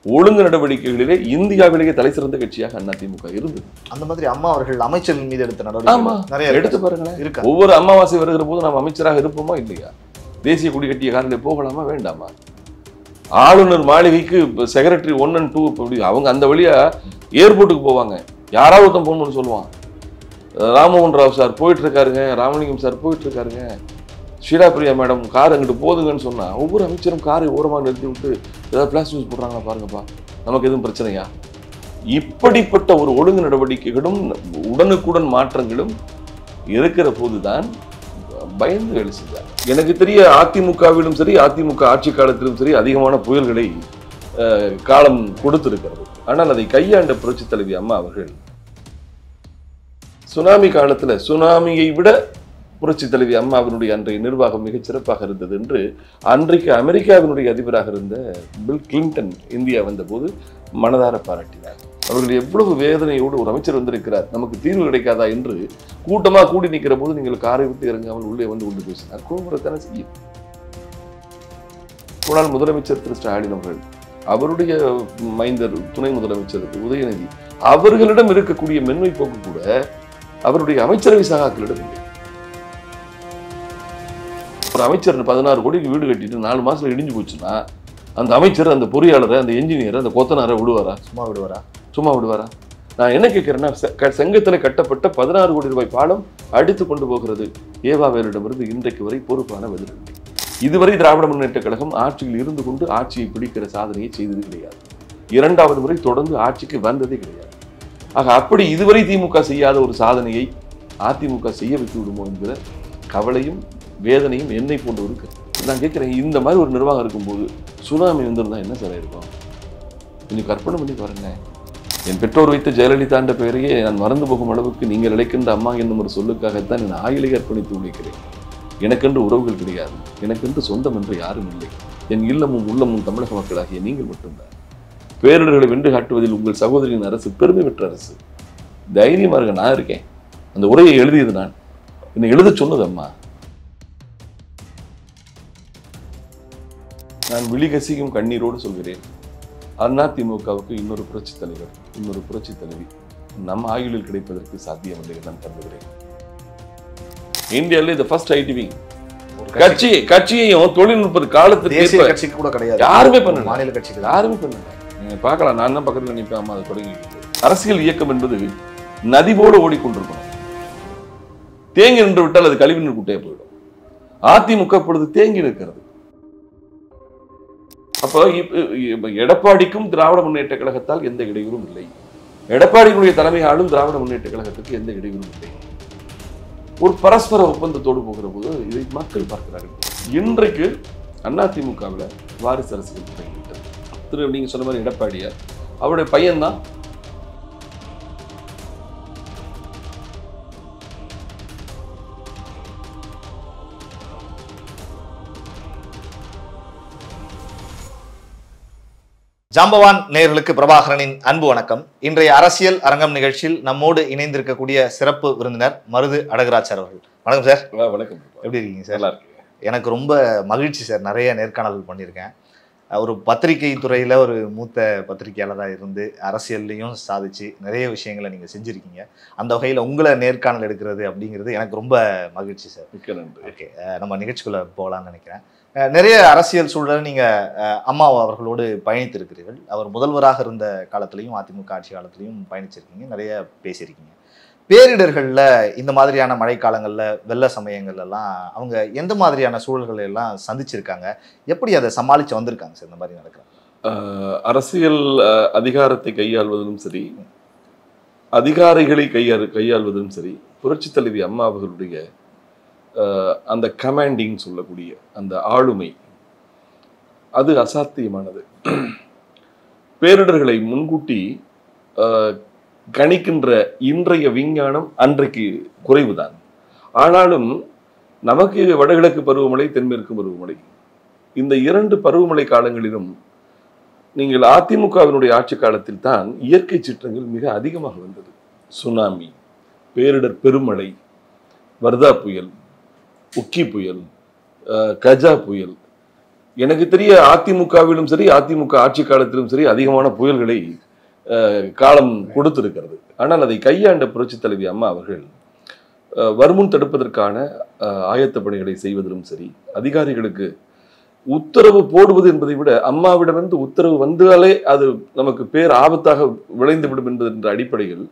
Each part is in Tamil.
ஒழுங்கு நடவடிக்கைகளிலே இந்தியாவிலேயே தலை சிறந்த கட்சியாக அதிமுக இருந்தது. அந்த மாதிரி அம்மா அவர்கள் அமைச்சர்கள் மீது எடுத்த நடவடிக்கை நிறைய எடுத்து பாருங்களேன். இருக்கு. ஒவ்வொரு அமாவாசை வருகிற போது நாம் அமைச்சராக இருப்போமா இல்லையா? தேசிய கொடி கட்டிய காரில் போகலாமா வேண்டாமா? ஆளுநர் மாளிகைக்கு செக்ரட்டரி 1 and 2 அவங்க அந்த வழியா ஏர்போர்ட்டுக்கு போவாங்க. யாராவது ஒருத்தன் போகணும்னு சொல்லுவான். ராமமோகன் ராவ் சார் போயிட்டு இருக்காருங்க, ராமலிங்கம் சார் போயிட்டு இருக்காருங்க, ஷீலா பிரியா மேடம் கார் அங்கிட்டு போதுங்கன்னு சொன்னா ஒவ்வொரு அமைச்சரும் காரை ஓரமாக நிறுத்தி விட்டு ஏதாவது பிளாஸ் யூஸ் போடுறாங்களா பாருங்கப்பா, நமக்கு எதுவும் பிரச்சனையா? இப்படிப்பட்ட ஒரு ஒழுங்கு நடவடிக்கைகளும் உடனுக்குடன் மாற்றங்களும் இருக்கிற போதுதான் பயந்து வேலை செஞ்சார். எனக்கு தெரிய அதிமுகவிலும் சரி, அதிமுக ஆட்சி காலத்திலும் சரி அதிகமான புயல்களை காலம் கொடுத்திருக்கிறது. ஆனால் அதை கையாண்ட புரட்சி தலைவி அம்மா அவர்கள் சுனாமி காலத்துல சுனாமியை விட புரட்சி தலைவி அம்மாவினுடைய அன்றைய நிர்வாகம் மிகச் சிறப்பாக இருந்தது என்று அன்றைக்கு அமெரிக்காவினுடைய அதிபராக இருந்த பில் கிளின்டன் இந்தியா வந்தபோது மனதார பாராட்டினார். அவர்கள் எவ்வளவு வேதனையோடு ஒரு அமைச்சர் வந்திருக்கிறார், நமக்கு தீர்வு கிடைக்காதா என்று கூட்டமா கூடி நிற்கிற போது நீங்கள் காரை விட்டு இறங்காமல் உள்ளே வந்து கொண்டு பேசினார். கோபுரத்தான செய்யும். முன்னாள் முதலமைச்சர் திரு ஸ்டாலின் அவர்கள், அவருடைய மைந்தர் துணை முதலமைச்சர் உதயநிதி, அவர்களிடம் இருக்கக்கூடிய மென்மை போக்கு கூட அவருடைய அமைச்சரவை சகாக்களிடம் இல்லை. ஒரு அமைச்சர் 16 கோடிக்கு வீடு கட்டிட்டு 4 மாசத்துல இடிஞ்சு போச்சுன்னா அந்த அமைச்சர், அந்த பொறியாளரை, அந்த என்ஜினியரை, அந்த கொத்தனாரை விடுவாரா? சும்மா விடுவாரா? நான் என்ன கேட்கிறேன்னா, செங்கத்தில் கட்டப்பட்ட 16 கோடி ரூபாய் பாலம் அடித்து கொண்டு போகிறது ஏவாவேலிடமிருந்து இன்றைக்கு வரை பொறுப்பான பதில். இதுவரை திராவிட முன்னேற்ற கழகம் ஆட்சியில் இருந்து கொண்டு ஆட்சியை பிடிக்கிற சாதனையை செய்தது கிடையாது. 2வது முறை தொடர்ந்து ஆட்சிக்கு வந்ததே கிடையாது. ஆக அப்படி இதுவரை திமுக செய்யாத ஒரு சாதனையை அதிமுக செய்ய வைத்து விடுமோ என்கிற கவலையும் வேதனையும் என்னை போன்று இருக்கு. நான் கேட்கிறேன், இந்த மாதிரி ஒரு நிர்வாகம் இருக்கும்போது சுனாமி வந்திருந்தா என்ன சார் இருக்கும்? கொஞ்சம் கற்பனை பண்ணி பாருங்க. என் பெற்றோர் வைத்த ஜெயலலிதாண்ட பெயரையே நான் மறந்து போகும் அளவுக்கு நீங்கள் அழைக்கின்ற அம்மா என்னும் ஒரு சொல்லுக்காகத்தான் என் ஆயுளை அர்ப்பணித்து உழைக்கிறேன். எனக்கென்று உறவுகள் கிடையாது, எனக்கென்று சொந்தம் என்று யாரும் இல்லை. என் இல்லமும் உள்ளமும் தமிழக மக்களாகிய நீங்கள் மட்டும்தான். பேரிடர்களை வென்று காட்டுவதில் உங்கள் சகோதரியின் அரசு பெருமை பெற்ற அரசு. தைரியமா இருக்க, நான் இருக்கேன். அந்த உரையை எழுதியது நான், என்னை எழுத சொன்னது அம்மா. நான் விழிகசிக்கும் கண்ணீரோடு சொல்கிறேன், அதிமுகவுக்கு இன்னொரு புரட்சி தலைவர், இன்னொரு புரட்சி தலைவி நம் ஆயுளில் கிடைப்பதற்கு சாத்தியமில்லை நான் கருதுகிறேன். இந்தியாவிலே ஃபர்ஸ்ட் ஐடி விங் கட்சியையும் தொழில்நுட்ப காலத்துக்கு கூட கிடையாது, யாருமே பண்ணல, மாநில கட்சிகள் யாருமே பண்ணல. நீங்க பார்க்கலாம், நான் தான் பக்கத்தில் நிற்காம அதை தொடங்கி. அரசியல் இயக்கம் என்பது நதி போல ஓடிக்கொண்டிருக்கணும். தேங்கி நின்று விட்டால் அது கழிவு நீர் குட்டையா போயிடும். அதிமுக இப்பொழுது தேங்கி இருக்கிறது. அப்போ எடப்பாடிக்கும் திராவிட முன்னேற்ற கழகத்தால் எந்த இடையூறும் இல்லை. எடப்பாடியினுடைய தலைமை ஆளும் திராவிட முன்னேற்ற கழகத்துக்கு எந்த இடையூறும் இல்லை. ஒரு பரஸ்பர ஒப்பந்தத்தோடு போகிற போது இதை மக்கள் பார்க்கிறார்கள். இன்றைக்கு அதிமுகவில் வாரிசு அரசியல் தொடங்கிவிட்டது. நீங்க சொன்ன மாதிரி எடப்பாடியார், அவருடைய பையன்தான் ஜாம்பவான் நேயர்களுக்கு பிரபாகரனின் அன்பு வணக்கம். இன்றைய அரசியல் அரங்கம் நிகழ்ச்சியில் நம்மோடு இணைந்திருக்கக்கூடிய சிறப்பு விருந்தினர் மருது அழகராஜ் அவர்கள். வணக்கம் சார். வணக்கம். எப்படி இருக்கீங்க சார்? நல்லா இருக்கு. எனக்கு ரொம்ப மகிழ்ச்சி சார். நிறைய நேர்காணல் பண்ணியிருக்கேன். ஒரு பத்திரிகை துறையில் ஒரு மூத்த பத்திரிகையாளராக இருந்து அரசியல்லையும் சாதிச்சு நிறைய விஷயங்களை நீங்கள் செஞ்சுருக்கீங்க. அந்த வகையில் உங்களை நேர்காணல் எடுக்கிறது அப்படிங்கிறது எனக்கு ரொம்ப மகிழ்ச்சி சார். மிக்க நன்றி. ஓகே, நம்ம நிகழ்ச்சிக்குள்ளே போகலான்னு நினைக்கிறேன். நிறைய அரசியல் சூழல் நீங்கள் அம்மா அவர்களோடு பயணித்திருக்கிறீர்கள். அவர் முதல்வராக இருந்த காலத்திலையும் அதிமுக ஆட்சி காலத்திலையும் பயணிச்சிருக்கீங்க, நிறைய பேசியிருக்கீங்க. பேரிடர்களில் இந்த மாதிரியான மழைக்காலங்களில் வெள்ள சமயங்கள்லாம் அவங்க எந்த மாதிரியான சூழல்களை எல்லாம் சந்திச்சிருக்காங்க, எப்படி அதை சமாளித்து வந்திருக்காங்க சார்? இந்த மாதிரி நடக்கிறாங்க. அரசியல் அதிகாரத்தை கையாள்வதிலும் சரி, அதிகாரிகளை கையாள்வதிலும் சரி, புரட்சி தலைவி அம்மா அவர்களுடைய அந்த கமாண்டிங் சொல்லக்கூடிய அந்த ஆளுமை அது அசாத்தியமானது. பேரிடர்களை முன்கூட்டி கணிக்கின்ற இன்றைய விஞ்ஞானம் அன்றைக்கு குறைவுதான். ஆனாலும் நமக்கு வடகிழக்கு பருவமழை, தென்மேற்கு பருவமழை, இந்த 2 பருவமழை காலங்களிலும் நீங்கள் அதிமுகவினுடைய ஆட்சி காலத்தில் தான் இயற்கை சீற்றங்கள் மிக அதிகமாக வந்தது. சுனாமி, பேரிடர் பெருமழை, வர்தா புயல், உக்கி புயல், கஜா புயல், எனக்கு தெரிய அதிமுகவிலும் சரி, அதிமுக ஆட்சி காலத்திலும் சரி அதிகமான புயல்களை காலம் கொடுத்திருக்கிறது. ஆனால் அதை கையாண்ட புரட்சி தலைவி அம்மா அவர்கள் வருமுன் தடுப்பதற்கான ஆயத்த பணிகளை செய்வதிலும் சரி, அதிகாரிகளுக்கு உத்தரவு போடுவது என்பதை விட அம்மாவிடமிருந்து உத்தரவு வந்தாலே அது நமக்கு பேர் ஆபத்தாக விளைந்து விடும் என்ற அடிப்படையில்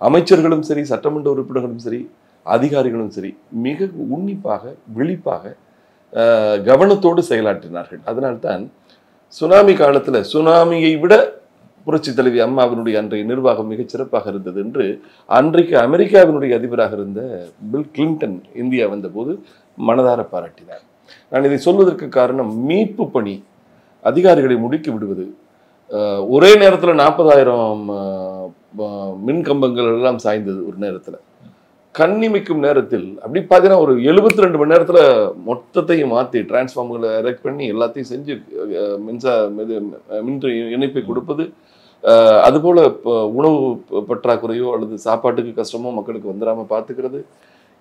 அமைச்சர்களும் சரி, சட்டமன்ற உறுப்பினர்களும் சரி, அதிகாரிகளும் சரி மிக உன்னிப்பாக விழிப்பாக கவனத்தோடு செயலாற்றினார்கள். அதனால்தான் சுனாமி காலத்துல சுனாமியை விட புரட்சி தலைவி அம்மாவினுடைய அன்றைய நிர்வாகம் மிகச் சிறப்பாக இருந்தது என்று அன்றைக்கு அமெரிக்காவினுடைய அதிபராக இருந்த பில் கிளின்டன் இந்தியா வந்தபோது மனதார பாராட்டினார். நான் இதை சொல்வதற்கு காரணம், மீட்பு பணி அதிகாரிகளை முடுக்கி விடுவது, ஒரே நேரத்துல 40,000 மின் கம்பங்கள் எல்லாம் சாய்ந்தது ஒரு நேரத்துல, கண்ணிமைக்கும் நேரத்தில் அப்படி பார்த்தீங்கன்னா ஒரு 72 மணி நேரத்துல மொத்தத்தையும் மாற்றி டிரான்ஸ்ஃபார்மர்களை எரெக்ட் பண்ணி எல்லாத்தையும் செஞ்சு மின் இணைப்பை கொடுப்பது, அதுபோல உணவு பற்றாக்குறையோ அல்லது சாப்பாட்டுக்கு கஷ்டமோ மக்களுக்கு வந்துடாம பார்த்துக்கிறது,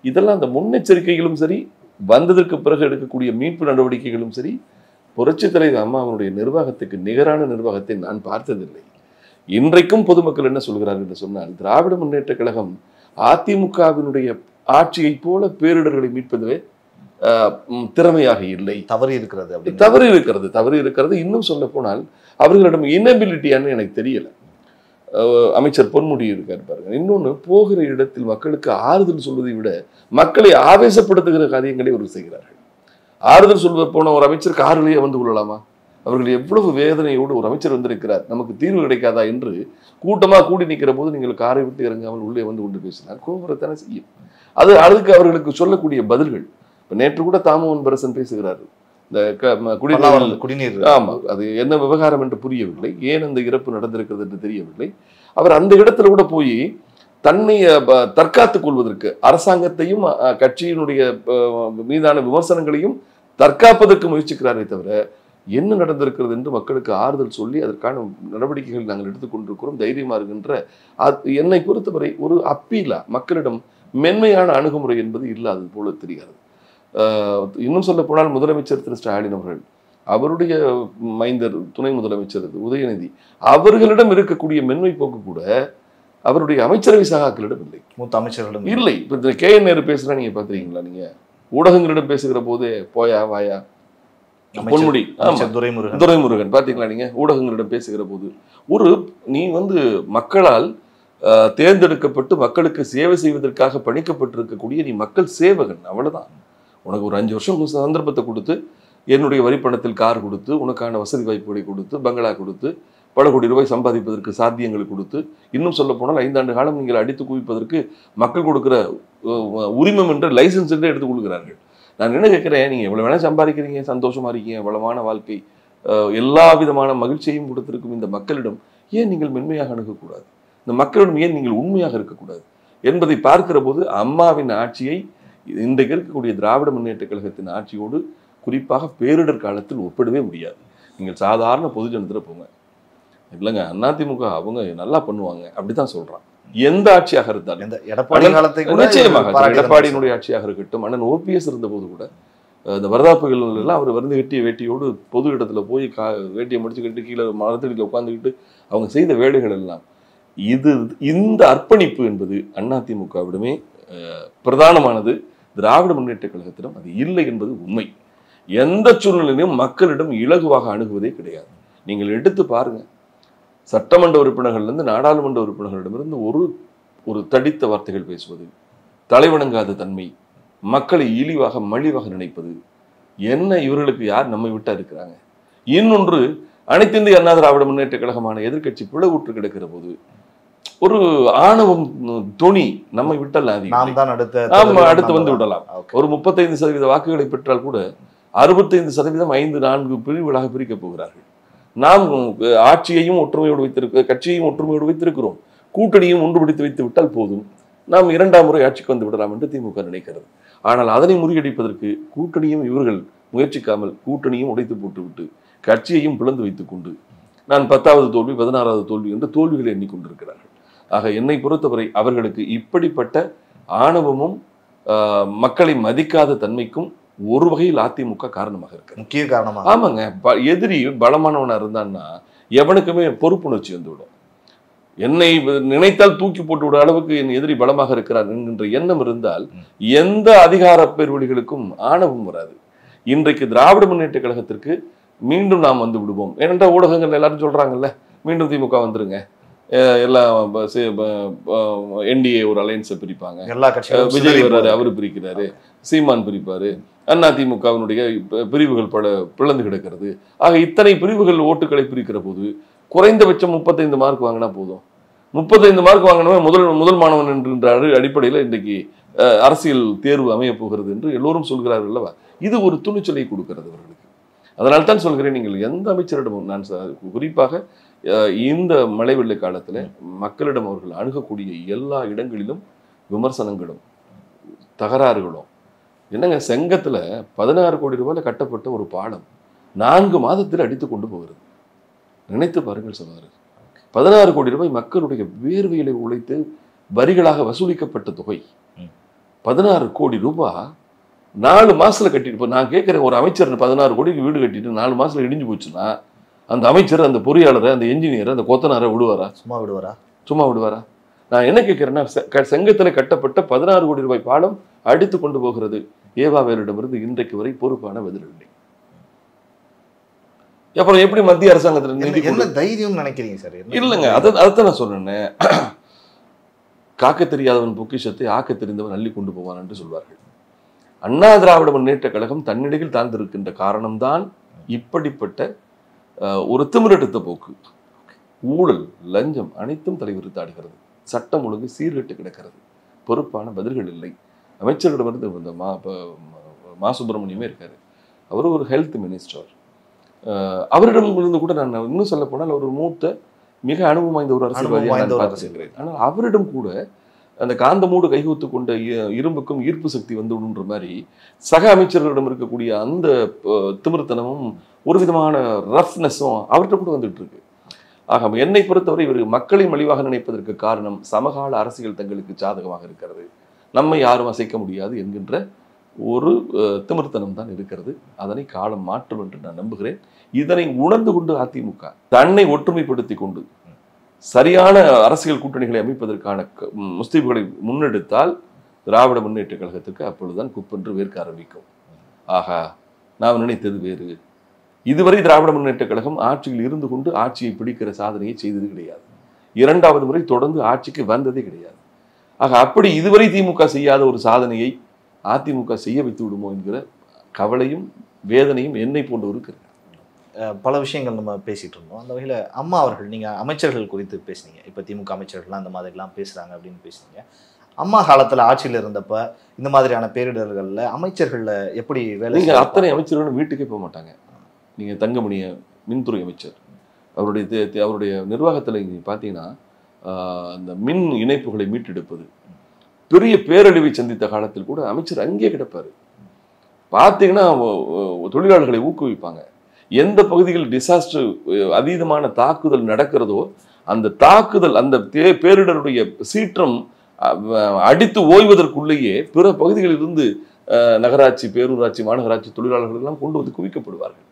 இதெல்லாம் அந்த முன்னெச்சரிக்கைகளும் சரி, வந்ததற்கு பிறகு எடுக்கக்கூடிய மீட்பு நடவடிக்கைகளும் சரி, புரட்சி தலைவர் அம்மாவுடைய நிர்வாகத்துக்கு நிகரான நிர்வாகத்தை நான் பார்த்ததில்லை. இன்றைக்கும் பொதுமக்கள் என்ன சொல்கிறார்கள் என்று சொன்னால், திராவிட முன்னேற்ற கழகம் அதிமுகவினுடைய ஆட்சியை போல பேரிடர்களை மீட்பதுவே திறமையாக இல்லை. தவறு இருக்கிறது. இன்னும் சொல்ல போனால் அவர்களிடம் இனபிலிட்டியான்னு எனக்கு தெரியல. அமைச்சர் பொன்முடி இருக்காரு பாருங்க. இன்னொன்னு, போகிற இடத்தில் மக்களுக்கு ஆறுதல் சொல்வதை விட மக்களை ஆவேசப்படுத்துகிற காரியங்களை அவர்கள் செய்கிறார்கள். ஆறுதல் சொல்வ போன ஒரு அமைச்சர் காரிலேயே வந்து கொள்ளலாமா? அவர்கள் எவ்வளவு வேதனையோடு ஒரு அமைச்சர் வந்திருக்கிறார், நமக்கு தீர்வு கிடைக்காதா என்று கூட்டமாக கூடி நிற்கிற போது நீங்கள் காரை விட்டு இறங்காமல் உள்ளே வந்து கொண்டு பேசினார், கோபுரத்தானே செய்யும். அதுக்கு அவர்களுக்கு சொல்லக்கூடிய பதில்கள். நேற்று கூட தாமோன் பரசன் பேசுகிறார், இந்த குடிநீர், ஆமா, அது என்ன விவகாரம் என்று புரியவில்லை, ஏன் அந்த இறப்பு நடந்திருக்கிறது என்று தெரியவில்லை. அவர் அந்த இடத்துல கூட போய் தன்னை தற்காத்துக் கொள்வதற்கு அரசாங்கத்தையும் கட்சியினுடைய மீதான விமர்சனங்களையும் தற்காப்பதற்கு முயற்சிக்கிறாரே தவிர என்ன நடந்திருக்கிறது என்று மக்களுக்கு ஆறுதல் சொல்லி அதற்கான நடவடிக்கைகள் நாங்கள் எடுத்துக்கொண்டிருக்கிறோம், தைரியமா இருக்கின்ற என்னை பொறுத்தவரை ஒரு அப்பீலா, மக்களிடம் மென்மையான அணுகுமுறை என்பது இல்லாதது போல தெரிகிறது. இன்னும் சொல்ல போனால் முதலமைச்சர் திரு ஸ்டாலின் அவர்கள், அவருடைய மைந்தர் துணை முதலமைச்சர் உதயநிதி, அவர்களிடம் இருக்கக்கூடிய மென்மை போக்கு கூட அவருடைய அமைச்சரவை சகாக்களிடம் இல்லை, மூத்த அமைச்சர்களிடம் இல்லை. இப்ப KN நேரு பேசுறா, நீங்க பாத்துறீங்களா? நீங்க ஊடகங்களிடம் பேசுகிற போது போயா வாயா பொன்முடி, துரைமுருகன் பாத்தீங்களா? நீங்க ஊடகங்களிடம் பேசுகிற போது நீ மக்களால் தேர்ந்தெடுக்கப்பட்டு மக்களுக்கு சேவை செய்வதற்காக பணிக்கப்பட்டிருக்கக்கூடிய நீ மக்கள் சேவகன், அவ்வளவுதான். உனக்கு ஒரு 5 வருஷம் சந்தர்ப்பத்தை கொடுத்து, என்னுடைய வரிப்பணத்தில் கார் கொடுத்து, உனக்கான வசதி வாய்ப்புகளை கொடுத்து, பங்களா கொடுத்து, பல கோடி ரூபாய் சம்பாதிப்பதற்கு சாத்தியங்கள் கொடுத்து, இன்னும் சொல்ல போனால் 5 ஆண்டு காலம் நீங்கள் அடித்து குவிப்பதற்கு மக்கள் கொடுக்கிற உரிமம் என்ற லைசன்ஸ் என்று எடுத்துக் கொடுக்கிறார்கள். நான் என்ன கேட்கிறேன், நீங்க எவ்வளவு வேணா சம்பாதிக்கிறீங்க, சந்தோஷமா இருக்கீங்க, வளமான வாழ்க்கை, எல்லா விதமான மகிழ்ச்சியையும் கொடுத்திருக்கும் இந்த மக்களிடம் ஏன் நீங்கள் மென்மையாக அணுகக்கூடாது? இந்த மக்களிடம் ஏன் நீங்கள் உண்மையாக இருக்கக்கூடாது என்பதை பார்க்கிற போது அம்மாவின் ஆட்சியை இன்றைக்கு இருக்கக்கூடிய திராவிட முன்னேற்ற கழகத்தின் ஆட்சியோடு குறிப்பாக பேரிடர் காலத்தில் ஒப்பிடவே முடியாது. நீங்கள் சாதாரண பொதுஜனத்தில் போங்க, இல்லைங்க அதிமுக அவங்க நல்லா பண்ணுவாங்க அப்படித்தான் சொல்றான். எந்த ஆட்சியாக இருந்தாலும், நிச்சயமாக எடப்பாடியினுடைய ஆட்சியாக இருக்கட்டும், அண்ணன் OPS இருந்த போது கூட இந்த வரதாப்புகள் எல்லாம் அவர் வந்து வெட்டிய வேட்டியோடு பொது இடத்துல போய் வேட்டியை முடிச்சுக்கிட்டு கீழே மரத்தடியில் உட்காந்துக்கிட்டு அவங்க செய்த வேலைகள் எல்லாம், இந்த அர்ப்பணிப்பு என்பது அதிமுகவிடமே பிரதானமானது. திராவிட முன்னேற்ற கழகத்திடம் அது இல்லை என்பது உண்மை. எந்த சூழ்நிலையிலும் மக்களிடம் இலகுவாக அணுகுவதே கிடையாது. நீங்கள் எடுத்து பாருங்க, சட்டமன்ற உறுப்பினர்களிலிருந்து நாடாளுமன்ற உறுப்பினர்களிடமிருந்து ஒரு தடித்த வார்த்தைகள் பேசுவது, தலைவணங்காத தன்மை, மக்களை இழிவாக மலிவாக நினைப்பது, என்ன இவர்களுக்கு யார் நம்மை விட்டா இருக்கிறாங்க? இன்னொன்று, அனைத்து இந்திய அண்ணா திராவிட முன்னேற்ற கழகமான எதிர்கட்சி பிளவுற்று கிடக்கிற போது ஒரு ஆணவம் துணி, நம்மை விட்டல் அடுத்து வந்து விடலாம். ஒரு 35% வாக்குகளை பெற்றால் கூட 65% 5-4 பிரிவுகளாக பிரிக்கப் போகிறார்கள். நாம் ஆட்சியையும் ஒற்றுமையோடு கட்சியையும் ஒற்றுமையோடு வைத்திருக்கிறோம், கூட்டணியும் ஒன்றுபடுத்தி வைத்து விட்டால் போதும், நாம் 2ஆம் முறை ஆட்சிக்கு வந்து விடலாம் என்று திமுக நினைக்கிறது. ஆனால் அதனை முறியடிப்பதற்கு கூட்டணியும் இவர்கள் முயற்சிக்காமல் கூட்டணியும் உடைத்து போட்டுவிட்டு கட்சியையும் பிளந்து வைத்துக் கொண்டு நான் 10வது தோல்வி 16வது தோல்வி என்று தோல்விகளை எண்ணிக்கொண்டிருக்கிறார்கள். ஆக என்னை பொறுத்தவரை அவர்களுக்கு இப்படிப்பட்ட ஆணவமும் மக்களை மதிக்காத தன்மைக்கும் ஒரு வகையில் அதிமுக காரணமாக இருக்கு, முக்கிய காரணமாக. ஆமாங்க. எதிரி பலமானவனா இருந்தான்னா எவனுக்குமே பொறுப்புணர்ச்சி வந்துவிடும். என்னை நினைத்தால் தூக்கி போட்டு விட அளவுக்கு என் எதிரி பலமாக இருக்கிறார் என்கின்ற எண்ணம் இருந்தால் எந்த அதிகார பேர்வழிகளுக்கும் ஆணவம் வராது. இன்றைக்கு திராவிட முன்னேற்ற கழகத்திற்கு மீண்டும் நாம் வந்து விடுவோம். ஏனென்றால் ஊடகங்கள் எல்லாரும் சொல்றாங்கல்ல, மீண்டும் திமுக வந்துருங்க, எல்லாம் என்டிஏ ஒரு அலையன்ஸை பிரிப்பாங்க, எல்லா கட்சிகளும் விஜய் வர்றாரு அவரு பிரிக்கிறாரு, சீமான் பிரிப்பாரு, அதிமுகவினுடைய பிரிவுகள் பல பிளந்து கிடக்கிறது. ஆக இத்தனை பிரிவுகள் ஓட்டுகளை பிரிக்கிற போது குறைந்தபட்சம் 35 மார்க் வாங்கினா போதும். 35 மார்க் வாங்கினவன் முதல் மாணவன் என்கின்ற அடிப்படையில் இன்றைக்கு அரசியல் தேர்வு அமைய போகிறது என்று எல்லோரும் சொல்கிறார்கள் அல்லவா? இது ஒரு துணிச்சலை கொடுக்கிறது அவர்களுக்கு. அதனால தான் சொல்கிறேன், நீங்கள் எந்த அமைச்சரிடமும், நான் குறிப்பாக இந்த மழை வெள்ள காலத்தில் மக்களிடம் அவர்கள் அணுகக்கூடிய எல்லா இடங்களிலும் விமர்சனங்களும் தகராறுகளும். என்னங்க, செங்கத்தில் 16 கோடி ரூபாயில் கட்டப்பட்ட ஒரு பாலம் 4 மாதத்தில் அடித்து கொண்டு போகிறது. நினைத்து பாருங்கள் சகோதரர். 16 கோடி ரூபாய் மக்களுடைய வேர்வையிலை உழைத்து வரிகளாக வசூலிக்கப்பட்ட தொகை. 16 கோடி ரூபாய் 4 மாசத்துல கட்டிட்டு, நான் கேட்கிறேன், ஒரு அமைச்சர் 16 கோடிக்கு வீடு கட்டிட்டு 4 மாசத்துல இடிஞ்சு போச்சுன்னா அந்த அமைச்சர், அந்த பொறியாளரை, அந்த என்ஜினியரை, அந்த கொத்தனாரை விடுவாரா? சும்மா விடுவாரா? நான் என்ன கேட்கிறேன்னா, செங்கத்தில் கட்டப்பட்ட 16 கோடி ரூபாய் பாலம் அடித்து கொண்டு போகிறது. ஏவாவேலிடமிருந்து இன்றைக்கு வரை பொறுப்பான பதிலில்லை. அப்புறம் எப்படி மத்திய அரசாங்கத்தில் என்ன தைரியம் நினைக்கிறீங்க சார்? இல்லைங்க, அதைத்தான் நான் சொன்னேன். காக்க தெரியாதவன் பொக்கிஷத்தை ஆக்க தெரிந்தவன் அள்ளி கொண்டு போவான் என்று சொல்வார்கள். அண்ணா திராவிட முன்னேற்ற கழகம் தன்னிடையில் தாழ்ந்திருக்கின்ற காரணம்தான் இப்படிப்பட்ட ஒரு திமிரெடுத்த போக்கு. ஊழல், லஞ்சம் அனைத்தும் தலைவிரித்தாடுகிறது. சட்டம் ஒழுங்கு சீர்கெட்டு கிடக்கிறது. பொறுப்பான பதில்கள் இல்லை. அமைச்சர்களிடமிருந்து இந்த மா சுப்பிரமணியமே இருக்காரு, அவர் ஒரு ஹெல்த் மினிஸ்டர். அவரிடமிருந்து கூட நான் இன்னும் சொல்ல போனால் அவர் மூத்த மிக அனுபவம் வாய்ந்த ஒரு அரசியல்வாதி. ஆனால் அவரிடம் கூட அந்த காந்தமூடு கைகூத்து கொண்ட இரும்புக்கும் ஈர்ப்பு சக்தி வந்துடுன்ற மாதிரி சக அமைச்சர்களிடம் இருக்கக்கூடிய அந்த திமிர்த்தனமும் ஒரு விதமான ரஃப்னஸும் அவர்கிட்ட கூட வந்துட்டு இருக்கு. ஆக என்னை பொறுத்தவரை இவர் மக்களை மலிவாக நினைப்பதற்கு காரணம் சமகால அரசியல் தங்களுக்கு சாதகமாக இருக்கிறது, நம்மை யாரும் அசைக்க முடியாது என்கின்ற ஒரு திமிர்த்தனம் தான் இருக்கிறது. அதனை காலம் மாற்றும் என்று நான் நம்புகிறேன். இதனை உணர்ந்து கொண்டு அதிமுக தன்னை ஒற்றுமைப்படுத்தி கொண்டு சரியான அரசியல் கூட்டணிகளை அமைப்பதற்கான முஸ்தீபுகளை முன்னெடுத்தால் திராவிட முன்னேற்ற கழகத்திற்கு அப்பொழுதுதான் குப்பென்று வேர்க்க ஆரம்பிக்கும். ஆகா, நாம் நினைத்தது வேறு. இதுவரை திராவிட முன்னேற்ற கழகம் ஆட்சியில் இருந்து கொண்டு ஆட்சியை பிடிக்கிற சாதனையை செய்தது கிடையாது. 2வது முறை தொடர்ந்து ஆட்சிக்கு வந்ததே கிடையாது. ஆக அப்படி இதுவரை திமுக செய்யாத ஒரு சாதனையை அதிமுக செய்ய வைத்து விடுமோ என்கிற கவலையும் வேதனையும் என்னை போன்றவருக்கு இருக்கு. பல விஷயங்கள் நம்ம பேசிகிட்டு இருந்தோம். அந்த வகையில் அம்மா அவர்கள், நீங்கள் அமைச்சர்கள் குறித்து பேசுனீங்க. இப்போ திமுக அமைச்சர்கள்லாம் இந்த மாதிரிலாம் பேசுகிறாங்க அப்படின்னு பேசுனீங்க. அம்மா காலத்தில் ஆட்சியில் இருந்தப்ப இந்த மாதிரியான பேரிடர்களில் அமைச்சர்களில் எப்படி வேலை? நீங்கள் அத்தனை அமைச்சர்களும் வீட்டுக்கே போக மாட்டாங்க. நீங்கள் தங்கமணிய மின்துறை அமைச்சர், அவருடைய நிர்வாகத்தில் நீங்கள் பார்த்தீங்கன்னா அந்த மின் இணைப்புகளை மீட்டெடுப்பது, பெரிய பேரழிவை சந்தித்த காலத்தில் கூட அமைச்சர் அங்கே கிடப்பார். பார்த்தீங்கன்னா தொழிலாளர்களை ஊக்குவிப்பாங்க. எந்த பகுதியில் டிசாஸ்டர் அதீதமான தாக்குதல் நடக்கிறதோ அந்த தாக்குதல், அந்த பேரிடருடைய சீற்றம் அடித்து ஓய்வதற்குள்ளேயே பிற பகுதிகளில் இருந்து நகராட்சி, பேரூராட்சி, மாநகராட்சி தொழிலாளர்கள் எல்லாம் கொண்டு வந்து குவிக்கப்படுவார்கள்.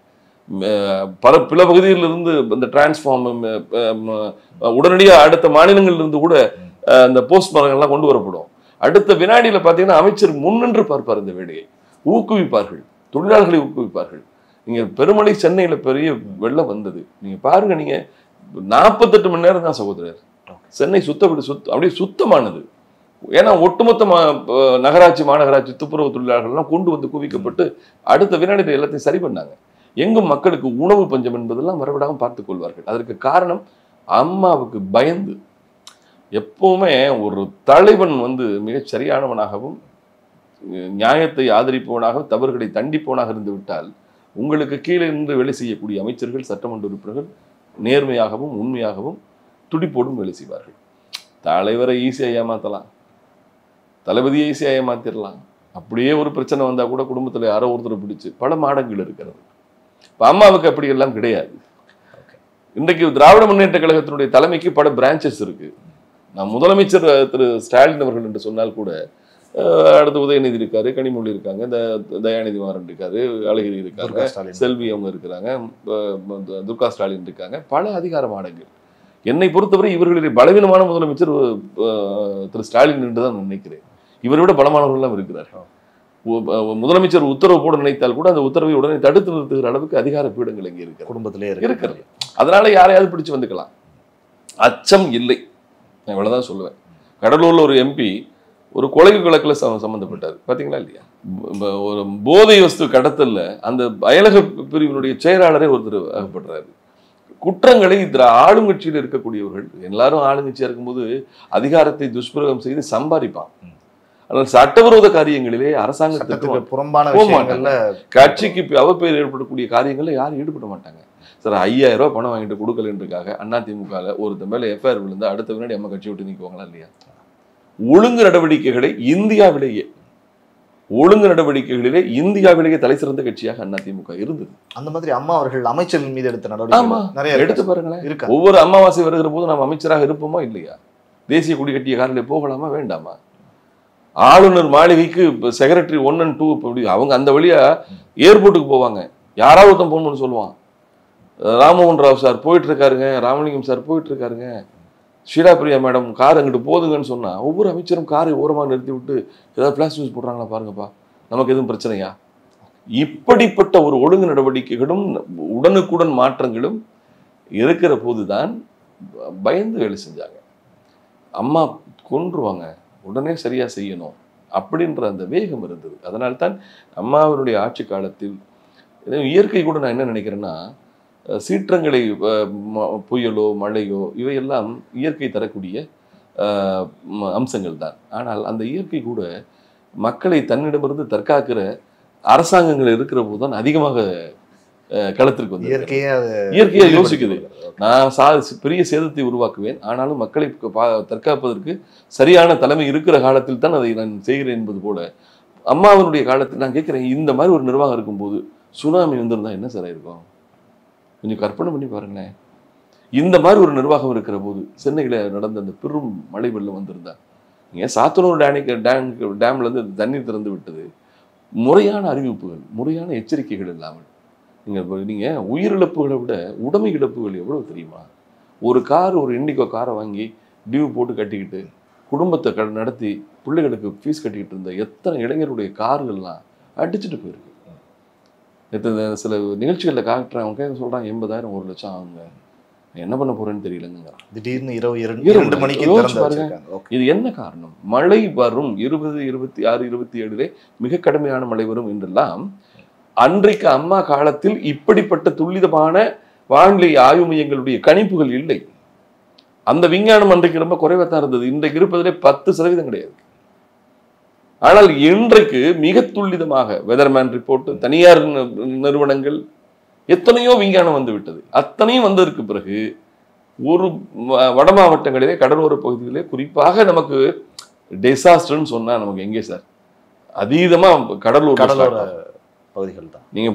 பிற பகுதியிலிருந்து இந்த டிரான்ஸ்ஃபார்ம் உடனடியாக அடுத்த மாநிலங்களிலிருந்து கூட அந்த போஸ்ட் மரங்கள்லாம் கொண்டு வரப்படும். அடுத்த வினாடியில் பார்த்தீங்கன்னா அமைச்சர் முன்னின்று பார்ப்பார், இந்த வேலையை ஊக்குவிப்பார்கள், தொழிலாளர்களை ஊக்குவிப்பார்கள். நீங்கள் பெருமழை சென்னையில் பெரிய வெள்ளம் வந்தது, நீங்கள் பாருங்க, நீங்கள் 48 மணி நேரம் தான் சகோதரர் சென்னை அப்படியே சுத்தமானது. ஏன்னா ஒட்டுமொத்த நகராட்சி, மாநகராட்சி துப்புரவு தொழிலாளர்கள்லாம் கொண்டு வந்து குவிக்கப்பட்டு அடுத்த வினாடியில் எல்லாத்தையும் சரி பண்ணாங்க. எங்கும் மக்களுக்கு உணவு பஞ்சம் என்பதெல்லாம் வரவிடாமல் பார்த்துக் கொள்வார்கள். அதற்கு காரணம் அம்மாவுக்கு பயந்து. எப்பவுமே ஒரு தலைவன் மிகச் சரியானவனாகவும் நியாயத்தை ஆதரிப்பவனாகவும் தவறுகளை தண்டிப்பவனாக இருந்து விட்டால் உங்களுக்கு கீழே இருந்து வேலை செய்யக்கூடிய அமைச்சர்கள், சட்டமன்ற உறுப்பினர்கள் நேர்மையாகவும் உண்மையாகவும் துடிப்போடும் வேலை செய்வார்கள். தலைவரை ஈஸியாக ஏமாற்றலாம், தளபதியை ஈஸியாக ஏமாத்திடலாம். அப்படியே ஒரு பிரச்சனை வந்தால் கூட குடும்பத்தில் யாரோ ஒருத்தரை பிடிச்சு பல மாடங்கள் இருக்கிறது. இப்போ அம்மாவுக்கு அப்படி எல்லாம் கிடையாது. இன்றைக்கு திராவிட முன்னேற்ற கழகத்தினுடைய தலைமைக்கு பல பிரான்ச்சஸ் இருக்கு. நான் முதலமைச்சர் திரு ஸ்டாலின் அவர்கள் என்று சொன்னால் கூட அடுத்து உதயநிதி இருக்காரு, கனிமொழி இருக்காங்க, இந்த தயாநிதி மாறன் இருக்காரு, அழகிரி இருக்காங்க, செல்வி அவங்க இருக்கிறாங்க, துர்கா ஸ்டாலின் இருக்காங்க, பல அதிகார மாடங்கள். என்னை பொறுத்தவரை இவர்களுடைய பலவீனமான முதலமைச்சர் திரு ஸ்டாலின் என்று தான் நினைக்கிறேன். இவரை விட பலமானவர்கள் இருக்கிறார்கள். முதலமைச்சர் உத்தரவு போட நினைத்தால் கூட அந்த உத்தரவை உடனே தடுத்து நிறுத்துகிற அளவுக்கு அதிகார பீடங்கள் இங்கே இருக்கு, குடும்பத்திலே இருக்கிறது. அதனால யாரையாவது பிடிச்சு வந்துக்கலாம், அச்சம் இல்லை. நான் இவ்வளவுதான் சொல்லுவேன். கடலூர்ல ஒரு எம்பி ஒரு கொலை வழக்கில் சம்பந்தப்பட்டார், பாத்தீங்களா இல்லையா? ஒரு போதை வஸ்து கடத்தல்ல அந்த அயலக பிரிவினுடைய செயலாளரே ஒருத்தர் அகப்படுறாரு. குற்றங்களை ஆளுங்கட்சியில் இருக்கக்கூடியவர்கள் எல்லாரும் ஆளுங்கட்சியா இருக்கும்போது அதிகாரத்தை துஷ்பிரயோகம் செய்து சம்பாதிப்பான். ஆனால் சட்டவிரோத காரியங்களிலே அரசாங்கத்துக்கு புறம்பான கட்சிக்கு அவப்பெயர் ஏற்படக்கூடிய காரியங்கள்ல யாரும் ஈடுபட மாட்டாங்க. சார் 5000 ரூபாய் பணம் வாங்கிட்டு கொடுக்கலன்றதுக்காக அதிமுக ஒருத்த மேல எஃப்ஐஆர் விழுந்து அடுத்த வினாடி அம்மா கட்சி விட்டு நீக்குவாங்களா இல்லையா? ஒழுங்கு நடவடிக்கைகளை இந்தியாவிலேயே தலை சிறந்த கட்சியாக அதிமுக இருந்தது. அந்த மாதிரி அம்மா அவர்கள் அமைச்சர்கள் மீது எடுத்த நடவடிக்கை நிறைய எடுத்து பாருங்களேன். ஒவ்வொரு அமாவாசை வருகிற போது நாம் அமைச்சராக இருப்போமா இல்லையா? தேசிய கொடி கட்டிய காரிலே போகலாமா வேண்டாமா? ஆளுநர் மாளிகைக்கு செக்ரட்டரி 1 and 2 அவங்க அந்த வழியா ஏர்போர்ட்டுக்கு போவாங்க. யாராவது ஒருத்தன் போகணும்னு சொல்லுவான். ராமமோகன் ராவ் சார் போயிட்டு இருக்காருங்க, ராமலிங்கம் சார் போயிட்டு இருக்காருங்க, ஷீலா பிரியா மேடம் கார் அங்கிட்டு போதுங்கன்னு சொன்னா ஒவ்வொரு அமைச்சரும் காரை ஓரமாக நிறுத்தி விட்டு ஏதாவது பிளாஸ் நியூஸ் போடுறாங்களா பாருங்கப்பா, நமக்கு எதுவும் பிரச்சனையா? இப்படிப்பட்ட ஒரு ஒழுங்கு நடவடிக்கைகளும் உடனுக்குடன் மாற்றங்களும் இருக்கிற போதுதான் பயந்து வேலை செஞ்சாங்க. அம்மா கொன்றுவாங்க, உடனே சரியா செய்யணும் அப்படின்ற அந்த வேகம் இருந்தது. அதனால்தான் அம்மாவினுடைய ஆட்சி காலத்தில் இயற்கை கூட நான் என்ன நினைக்கிறேன்னா, சீற்றங்களை புயலோ மழையோ இவையெல்லாம் இயற்கை தரக்கூடிய அம்சங்கள் தான். ஆனால் அந்த இயற்கை கூட மக்களை தன்னிடமிருந்து தற்காக்கிற அரசாங்கங்கள் இருக்கிற போது தான் அதிகமாக களத்திற்கு வந்து இயற்கையா யோசிக்குது. நான் பெரிய சேதத்தை உருவாக்குவேன், ஆனாலும் மக்களை தற்காப்பதற்கு சரியான தலைமை இருக்கிற காலத்தில் தான் அதை நான் செய்கிறேன் என்பது போல அம்மாவினுடைய காலத்தில் நான் கேட்கிறேன், இந்த மாதிரி ஒரு நிர்வாகம் இருக்கும்போது சுனாமி வந்திருந்தா என்ன சார் இருக்கும்? கொஞ்சம் கற்பனை பண்ணி பாருங்களேன். இந்த மாதிரி ஒரு நிர்வாகம் இருக்கிற போது சென்னையில நடந்த அந்த பெரும் மழை வெள்ளம் வந்திருந்தா, நீங்க சாத்தனூர் டேம்ல இருந்து தண்ணீர் திறந்து விட்டது, முறையான அறிவிப்புகள் முறையான எச்சரிக்கைகள் இல்லாமல் நீங்க உயிரிழப்புகளை விட உடைமை இழப்புகள் எவ்வளவு தெரியுமா? ஒரு இண்டிகோ காரை வாங்கி டியூ போட்டு கட்டிக்கிட்டு குடும்பத்தை நடத்தி பிள்ளைகளுக்கு ஃபீஸ் கட்டிக்கிட்டு இருந்த எத்தனை இளைஞருடைய கார்கள்லாம் அடிச்சுட்டு போயிருக்கு. சில நிகழ்ச்சிகளில் காட்டுறவங்க சொல்றாங்க 80,000 1 லட்சம் ஆகுங்க, என்ன பண்ண போறேன்னு தெரியலங்கிறான். திடீர்னு 2 மணிக்கு இது என்ன காரணம்? மழை வரும் 20, 26, 27 மிக கடுமையான மழை வரும் என்றெல்லாம் அன்றைக்கு அம்மா காலத்தில் இப்படிப்பட்ட துல்லிதமான வானிலை ஆய்வு மையங்களுடைய கணிப்புகள் இல்லை. அந்த விஞ்ஞானம் அன்றைக்கு ரொம்ப குறைவாத்தான் இருந்தது. இன்றைக்கு இருப்பதிலே 10% கிடையாது. ஆனால் இன்றைக்கு மிக துல்லிதமாக வெதர்மேன் ரிப்போர்ட், தனியார் நிறுவனங்கள் எத்தனையோ விஞ்ஞானம் வந்து விட்டது. அத்தனையும் வந்ததற்கு பிறகு ஒரு வட மாவட்டங்களிலே கடலோர பகுதிகளிலே குறிப்பாக நமக்கு டிசாஸ்டர்ன்னு சொன்னா நமக்கு எங்கே சார்? அதீதமா கடலூர் பகுதிகள் தான். நீங்க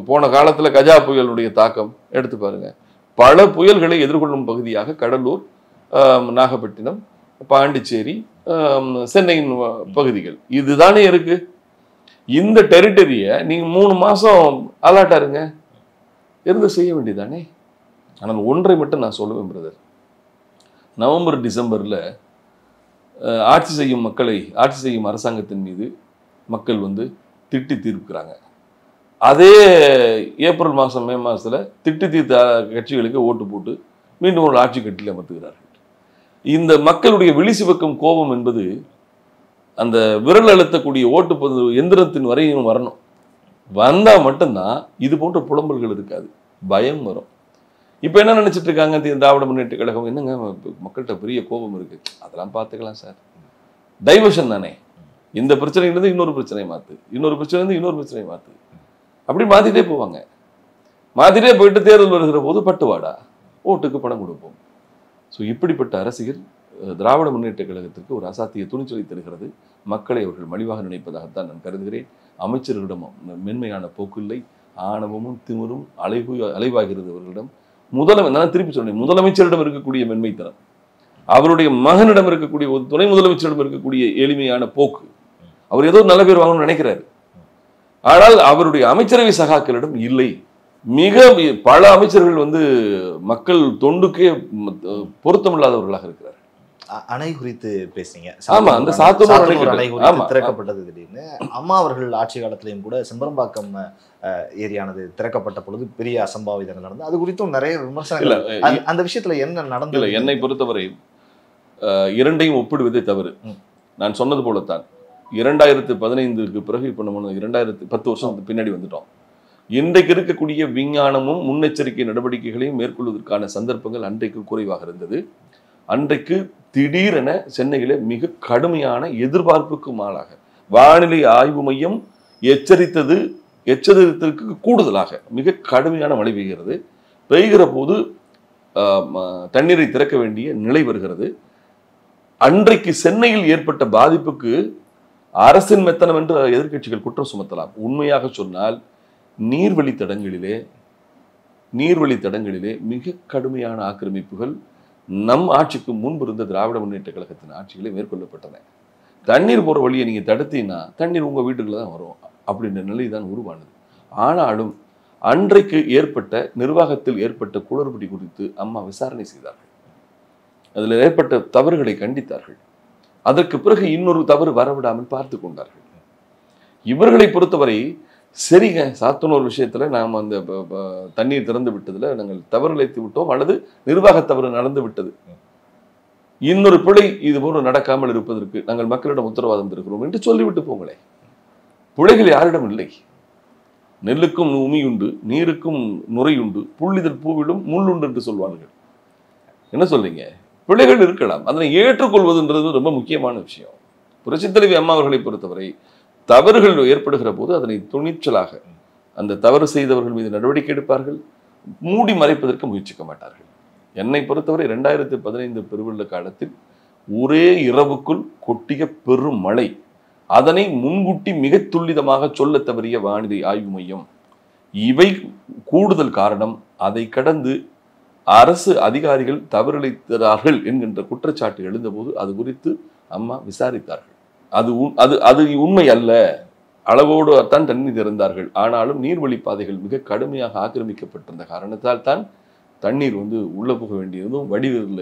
போன காலத்துல கஜா புயலுடைய தாக்கம் எடுத்து பாருங்க. பல புயல்களை எதிர்கொள்ளும் பகுதியாக கடலூர், நாகப்பட்டினம், பாண்டிச்சேரி, சென்னையின் பகுதிகள் இதுதானே இருக்கு. இந்த டெரிட்டரியை நீங்க 3 மாசம் அலர்ட்டா இருங்க இருந்து செய்ய வேண்டியதானே. ஆனால் ஒன்றை மட்டும் நான் சொல்லுவேன் பிரதர், நவம்பர் டிசம்பர்ல ஆட்சி செய்யும் அரசாங்கத்தின் மீது மக்கள் வந்து திட்டி தீர்க்கிறாங்க. அதே ஏப்ரல் மாதம் மே மாதத்தில் திட்டி தீர்த்த கட்சிகளுக்கு ஓட்டு போட்டு மீண்டும் ஒரு ஆட்சி கட்டில் அமர்த்துகிறார்கள். இந்த மக்களுடைய விழிசிவக்கும் கோபம் என்பது அந்த விரல் அழுத்தக்கூடிய ஓட்டு எந்திரத்தின் வரையும் வரணும். வந்தால் மட்டும்தான் இது போன்ற புலம்பல்கள் இருக்காது, பயம் வரும். இப்போ என்ன நினைச்சிட்டு இருக்காங்க திராவிட முன்னேற்ற கழகம்? என்னங்க மக்கள்கிட்ட பெரிய கோபம் இருக்கு, அதெல்லாம் பார்த்துக்கலாம் சார், டைவர்ஷன் தானே. இந்த பிரச்சனையிலிருந்து இன்னொரு பிரச்சனை மாற்று, இன்னொரு பிரச்சனையிலிருந்து இன்னொரு பிரச்சனை மாற்று, அப்படி மாற்றிட்டே போவாங்க. மாற்றிட்டே போயிட்டு தேர்தல் வருகிற போது பட்டுவாடா, ஓட்டுக்கு பணம் கொடுப்போம். ஸோ இப்படிப்பட்ட அரசியல் திராவிட முன்னேற்ற கழகத்திற்கு ஒரு அசாத்திய துணிச்சலை தருகிறது. மக்களை அவர்கள் மலிவாக நினைப்பதாகத்தான் நான் கருதுகிறேன். அமைச்சர்களிடமும் மென்மையான போக்கில்லை, ஆணவமும் திமிரும் அலைவாகிறது அவர்களிடம். நான் திருப்பி சொன்னேன், முதலமைச்சரிடம் இருக்கக்கூடிய மென்மைத்தனம் அவருடைய மகனிடம் இருக்கக்கூடிய ஒரு துணை முதலமைச்சரிடம் இருக்கக்கூடிய எளிமையான போக்கு. அவர் ஏதோ நல்ல பேர் வாங்கணும்னு நினைக்கிறாரு. ஆனால் அவருடைய அமைச்சரவை சகாக்களிடம் இல்லை. மிக பல அமைச்சர்கள் வந்து மக்கள் தொண்டுக்கே பொருத்தமில்லாதவர்களாக இருக்கிறார். அணை குறித்து பேசுனீங்க. ஆமா, அந்த சாத்தனூர் அணை குறித்து திறக்கப்பட்டது திடீர்னு. அம்மா அவர்கள் ஆட்சி காலத்திலையும் கூட செம்பரம்பாக்கம் ஏரியானது திறக்கப்பட்ட பொழுது பெரிய அசம்பாவிதங்கள் நடந்தது. அது குறித்தும் நிறைய விமர்சனங்கள். அந்த விஷயத்துல என்ன நடந்தது? என்னை பொறுத்தவரை இரண்டையும் ஒப்பிடுவதே தவறு. நான் சொன்னது போலத்தான் 2015க்கு பிறகு இப்ப நம்ம 2010 வருஷம் பின்னாடி வந்துட்டோம். இன்றைக்கு இருக்கக்கூடிய விஞ்ஞானமும் முன்னெச்சரிக்கை நடவடிக்கைகளையும் மேற்கொள்வதற்கான சந்தர்ப்பங்கள் அன்றைக்கு குறைவாக இருந்தது. அன்றைக்கு திடீரென சென்னையில மிக கடுமையான எதிர்பார்ப்புக்கு மாறாக வானிலை ஆய்வு மையம் எச்சரித்ததற்கு கூடுதலாக மிக கடுமையான மழை பெய்கிறது. பெய்கிற போது தண்ணீரை திறக்க வேண்டிய நிலை வருகிறது. அன்றைக்கு சென்னையில் ஏற்பட்ட பாதிப்புக்கு அரசின் மெத்தனம் என்று எதிர்க்கட்சிகள் குற்றம் சுமத்தலாம். உண்மையாக சொன்னால் நீர்வழி தடங்களிலே மிக கடுமையான ஆக்கிரமிப்புகள் நம் ஆட்சிக்கு முன்பு இருந்த திராவிட முன்னேற்ற கழகத்தின் ஆட்சிகளை மேற்கொள்ளப்பட்டன. தண்ணீர் போற வழியை நீங்க தடுத்தீங்கன்னா தண்ணீர் உங்க வீட்டுக்குள்ள தான் வரும் அப்படின்ற நிலை தான் உருவானது. ஆனாலும் அன்றைக்கு நிர்வாகத்தில் ஏற்பட்ட குளறுபடி குறித்து அம்மா விசாரணை செய்தார்கள். அதில் ஏற்பட்ட தவறுகளை கண்டித்தார்கள். அதற்கு பிறகு இன்னொரு தவறு வரவிடாமல் பார்த்து கொண்டார்கள். இவர்களை பொறுத்தவரை சரிங்க, சாத்தனூர் விஷயத்துல நாம் அந்த தண்ணீர் திறந்து விட்டதுல நாங்கள் தவறு இழைத்து விட்டோம் அல்லது நிர்வாக தவறு நடந்து விட்டது, இன்னொரு பிழை இது போன்று நடக்காமல் இருப்பதற்கு நாங்கள் மக்களிடம் உத்தரவாதம் தருகிறோம் என்று சொல்லிவிட்டு போங்களே. பிழைகள் யாரிடம் இல்லை. நெல்லுக்கும் உமியுண்டு, நீருக்கும் நுரையுண்டு, புள்ளிதழ் பூவிடும் முள்ளுண்டு என்று சொல்வார்கள். என்ன சொல்றீங்க? பிழைகள் இருக்கலாம், அதனை ஏற்றுக்கொள்வதுன்றது ரொம்ப முக்கியமான விஷயம். புரட்சித் தலைவி அம்மா அவர்களை பொறுத்தவரை தவறுகள் ஏற்படுகிற போது அதனை துணிச்சலாக அந்த தவறு செய்தவர்கள் மீது நடவடிக்கை எடுப்பார்கள், மூடி மறைப்பதற்கு முயற்சிக்க மாட்டார்கள். என்னை பொறுத்தவரை 2015 பெருவெள்ள காலத்தில் ஒரே இரவுக்குள் கொட்டிய பெரும் மழை, அதனை முன்கூட்டி மிக துல்லிதமாக சொல்ல தவறிய வானிலை ஆய்வு மையம், இவை கூடுதல் காரணம். அதை கடந்து அரசு அதிகாரிகள் தவறிழைத்தார்கள் என்கின்ற குற்றச்சாட்டு எழுந்தபோது அது குறித்து அம்மா விசாரித்தார்கள். அது உண்மை அல்ல, அளவோடு தான் தண்ணீர் திறந்தார்கள். ஆனாலும் நீர்வழி பாதைகள் மிக கடுமையாக ஆக்கிரமிக்கப்பட்டிருந்த காரணத்தால் தான் தண்ணீர் வந்து உள்ள போக வேண்டியதும் வடிவில்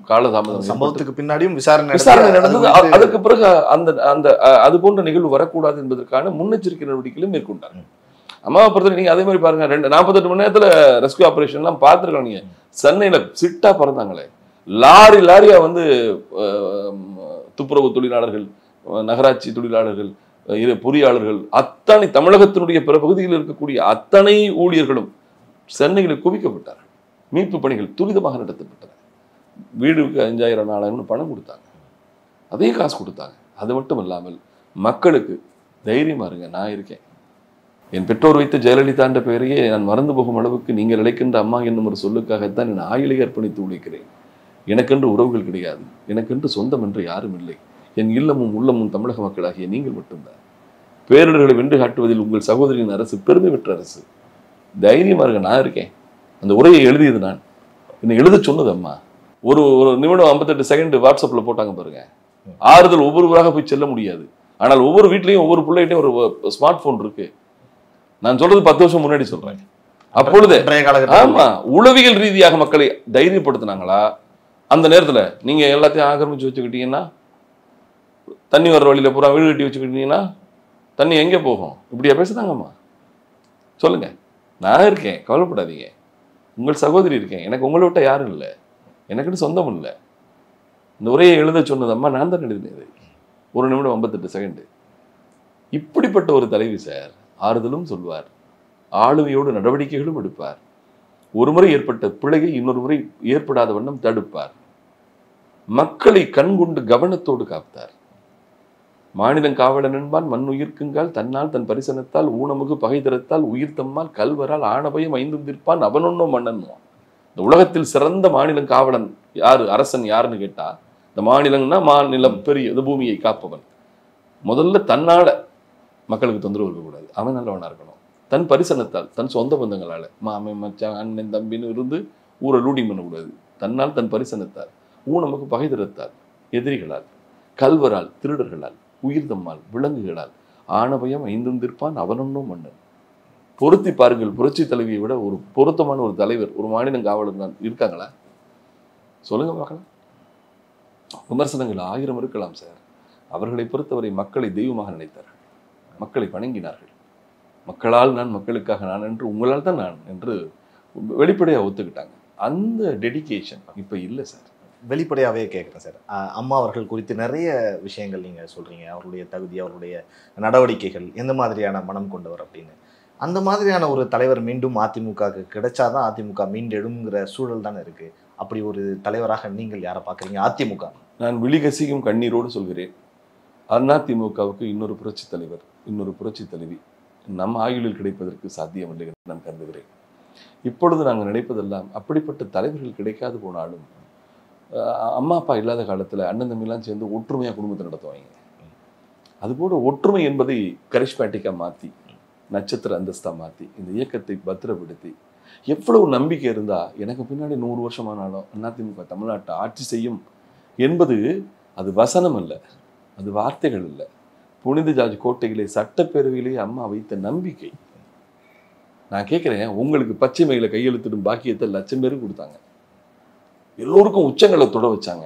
காலதாமதம். சம்பவத்துக்கு பின்னாடியும் விசாரணை நடந்தது. அதற்கு பிறகு அந்த அது போன்ற நிகழ்வு வரக்கூடாது என்பதற்கான முன்னெச்சரிக்கை நடவடிக்கைகளும் மேற்கொண்டார்கள். அம்மாவை பொறுத்தவரை நீங்க அதே மாதிரி பாருங்க, 48 மணி நேரத்துல ரெஸ்கியூ ஆபரேஷன் எல்லாம் பார்த்துருக்கோம். நீங்க சென்னையில சிட்டா பறந்தாங்களே, லாரியா வந்து துப்புரவு தொழிலாளர்கள், நகராட்சி தொழிலாளர்கள், பொறியாளர்கள், அத்தனை தமிழகத்தினுடைய பிற பகுதியில் இருக்கக்கூடிய அத்தனை ஊழியர்களும் சென்னையில் குவிக்கப்பட்டார்கள். மீட்பு பணிகள் துரிதமாக நடத்தப்பட்டன. வீடுக்கு 5000 4000 பணம் கொடுத்தாங்க, அதே காசு கொடுத்தாங்க. அது மட்டும் இல்லாமல் மக்களுக்கு தைரியமா இருங்க, நான் இருக்கேன், என் பெற்றோர் வைத்த ஜெயலலிதா என்ற பெயரையே நான் மறந்து போகும் அளவுக்கு நீங்கள் அழைக்கின்ற அம்மா என்னும் ஒரு சொல்லுக்காகத்தான் என் ஆயுளை அர்ப்பணித்து உழைக்கிறேன். எனக்கென்று உறவுகள் கிடையாது, எனக்கென்று சொந்தம் என்று யாரும் இல்லை. என் இல்லமும் உள்ளமும் தமிழக மக்களாகிய நீங்கள் மட்டும்தான். பேரிடர்களை வென்று காட்டுவதில் உங்கள் சகோதரியின் அரசு பெருமை பெற்ற அரசு. தைரியமா இருக்க, நான் இருக்கேன். அந்த உரையை எழுதியது நான், என்னை எழுத சொன்னது அம்மா. ஒரு நிமிடம் 58 செகண்ட் வாட்ஸ்அப்ல போட்டாங்க பாருங்க. ஆறுதல் ஒவ்வொருவராக போய் செல்ல முடியாது, ஆனால் ஒவ்வொரு வீட்லையும் ஒவ்வொரு பிள்ளைகிட்டையும் ஒரு ஸ்மார்ட் போன் இருக்கு. நான் சொல்றது 10 வருஷம் முன்னாடி சொல்றேன். அப்பொழுது ஆமா, உளவியல் ரீதியாக மக்களை தைரியப்படுத்தினாங்களா? அந்த நேரத்துல நீங்க எல்லாத்தையும் ஆக்கிரமிச்சு வச்சுக்கிட்டீங்கன்னா, தண்ணி வர்ற வழியில பூரா வீடு கட்டி வச்சுக்கிட்டீங்கன்னா தண்ணி எங்கே போகும்? இப்படியா பேசுனாங்கம்மா? சொல்லுங்க, நான் இருக்கேன், கவலைப்படாதீங்க, உங்கள் சகோதரி இருக்கேன், எனக்கு உங்களை விட்ட யாரும் இல்லை, எனக்குன்னு சொந்தம் இல்லை. இந்த உரையை எழுத சொன்னதம்மா நான் தான் எழுதினது. 1 நிமிடம் 58 செகண்ட். இப்படிப்பட்ட ஒரு தலைவி சார், ஆறுதலும் சொல்வார், ஆளுமையோடு நடவடிக்கைகளும் எடுப்பார். ஒரு முறை ஏற்பட்ட பிழையை இன்னொரு முறை ஏற்படாத வண்ணம் தடுப்பார். மக்களை கண்கொண்டு கவனத்தோடு காத்தார். மாநிலம் காவலன் என்பான் மண் உயிர்க்குங்கால், தன்னால் தன் பரிசனத்தால் ஊனமுகு பகை திறத்தால் உயிர் தம்மால் கல்வரால் ஆணபயம் ஐந்தும் தீர்ப்பான் அவனொன்னோ மன்னன்வான். இந்த உலகத்தில் சிறந்த மாநிலம் காவலன் யாரு, அரசன் யாருன்னு கேட்டா, இந்த மாநிலம்னா மாநிலம் பெரிய இந்த பூமியை காப்பவன். முதல்ல தன்னால மக்களுக்கு தொந்தரவு இருக்கக்கூடாது, அவன் நல்லவனா இருக்கணும். தன் பரிசனத்தால், தன் சொந்த பந்தங்களால, மாமன் மச்சான் அண்ணன் தம்பின்னு இருந்து ஊரை லூடி பண்ணக்கூடாது. தன்னால் தன் பரிசனத்தால் ஊனமுக்கு பகை திறத்தால், எதிரிகளால், கல்வரால், திருடர்களால், உயிர்தம்மால், விலங்குகளால், ஆணவயம் ஐந்தும் திற்பான் அவனொன்னும் மன்னன். பொருத்தி பாருங்கள், புரட்சி தலைவியை விட ஒரு பொருத்தமான ஒரு தலைவர், ஒரு மாநில காவலர் தான் இருக்காங்களா? சொல்லுங்க பார்க்கலாம். விமர்சனங்கள் 1000 இருக்கலாம் சார். அவர்களை பொறுத்தவரை மக்களை தெய்வமாக நினைத்தார்கள், மக்களை வணங்கினார்கள். மக்களால் நான், மக்களுக்காக நான் என்று, உங்களால் தான் நான் என்று வெளிப்படையாக ஒத்துக்கிட்டாங்க. அந்த டெடிகேஷன் இப்போ இல்லை சார். வெளிப்படையாகவே கேட்குறேன் சார். அம்மா அவர்கள் குறித்து நிறைய விஷயங்கள் நீங்கள் சொல்கிறீங்க. அவருடைய தகுதி, அவருடைய நடவடிக்கைகள், எந்த மாதிரியான மனம் கொண்டவர் அப்படின்னு. அந்த மாதிரியான ஒரு தலைவர் மீண்டும் அதிமுகவுக்கு கிடைச்சாதான் அதிமுக மீண்டெழுங்கிற சூழல் தானே இருக்குது. அப்படி ஒரு தலைவராக நீங்கள் யாரை பார்க்குறீங்க அதிமுக? நான் விழிகசிக்கும் கண்ணீரோடு சொல்கிறேன், அதிமுகவுக்கு இன்னொரு புரட்சி தலைவர், இன்னொரு புரட்சி தலைவி நம் ஆயுளில் கிடைப்பதற்கு சாத்தியமில்லை என்று நான் கருதுகிறேன். இப்பொழுது நாங்கள் நினைப்பதெல்லாம் அப்படிப்பட்ட தலைவர்கள் கிடைக்காது போனாலும், அம்மா அப்பா இல்லாத காலத்தில் அண்ணன் தம்பிலாம் சேர்ந்து ஒற்றுமையாக குடும்பத்தை நடத்துவாங்க. அதுபோல ஒற்றுமை என்பதை கரிஷ்மேட்டிக்காக மாற்றி, நட்சத்திர அந்தஸ்தாக மாற்றி, இந்த இயக்கத்தை பத்திரப்படுத்தி, எவ்வளவு நம்பிக்கை இருந்தால் எனக்கு பின்னாடி 100 வருஷமானாலும் அதிமுக தமிழ்நாட்டை ஆட்சி செய்யும் என்பது அது வசனம் அல்ல, அது வார்த்தைகள் இல்லை. புனித ஜார்ஜ் கோட்டையிலே சட்டப்பேரவையிலே அம்மா வைத்த நம்பிக்கை. நான் கேட்குறேன், உங்களுக்கு பச்சை மயில கையெழுத்திடும் பாக்கியத்தை 1,00,000 பேருக்கு கொடுத்தாங்க. எல்லோருக்கும் உச்சங்களை தொட வச்சாங்க.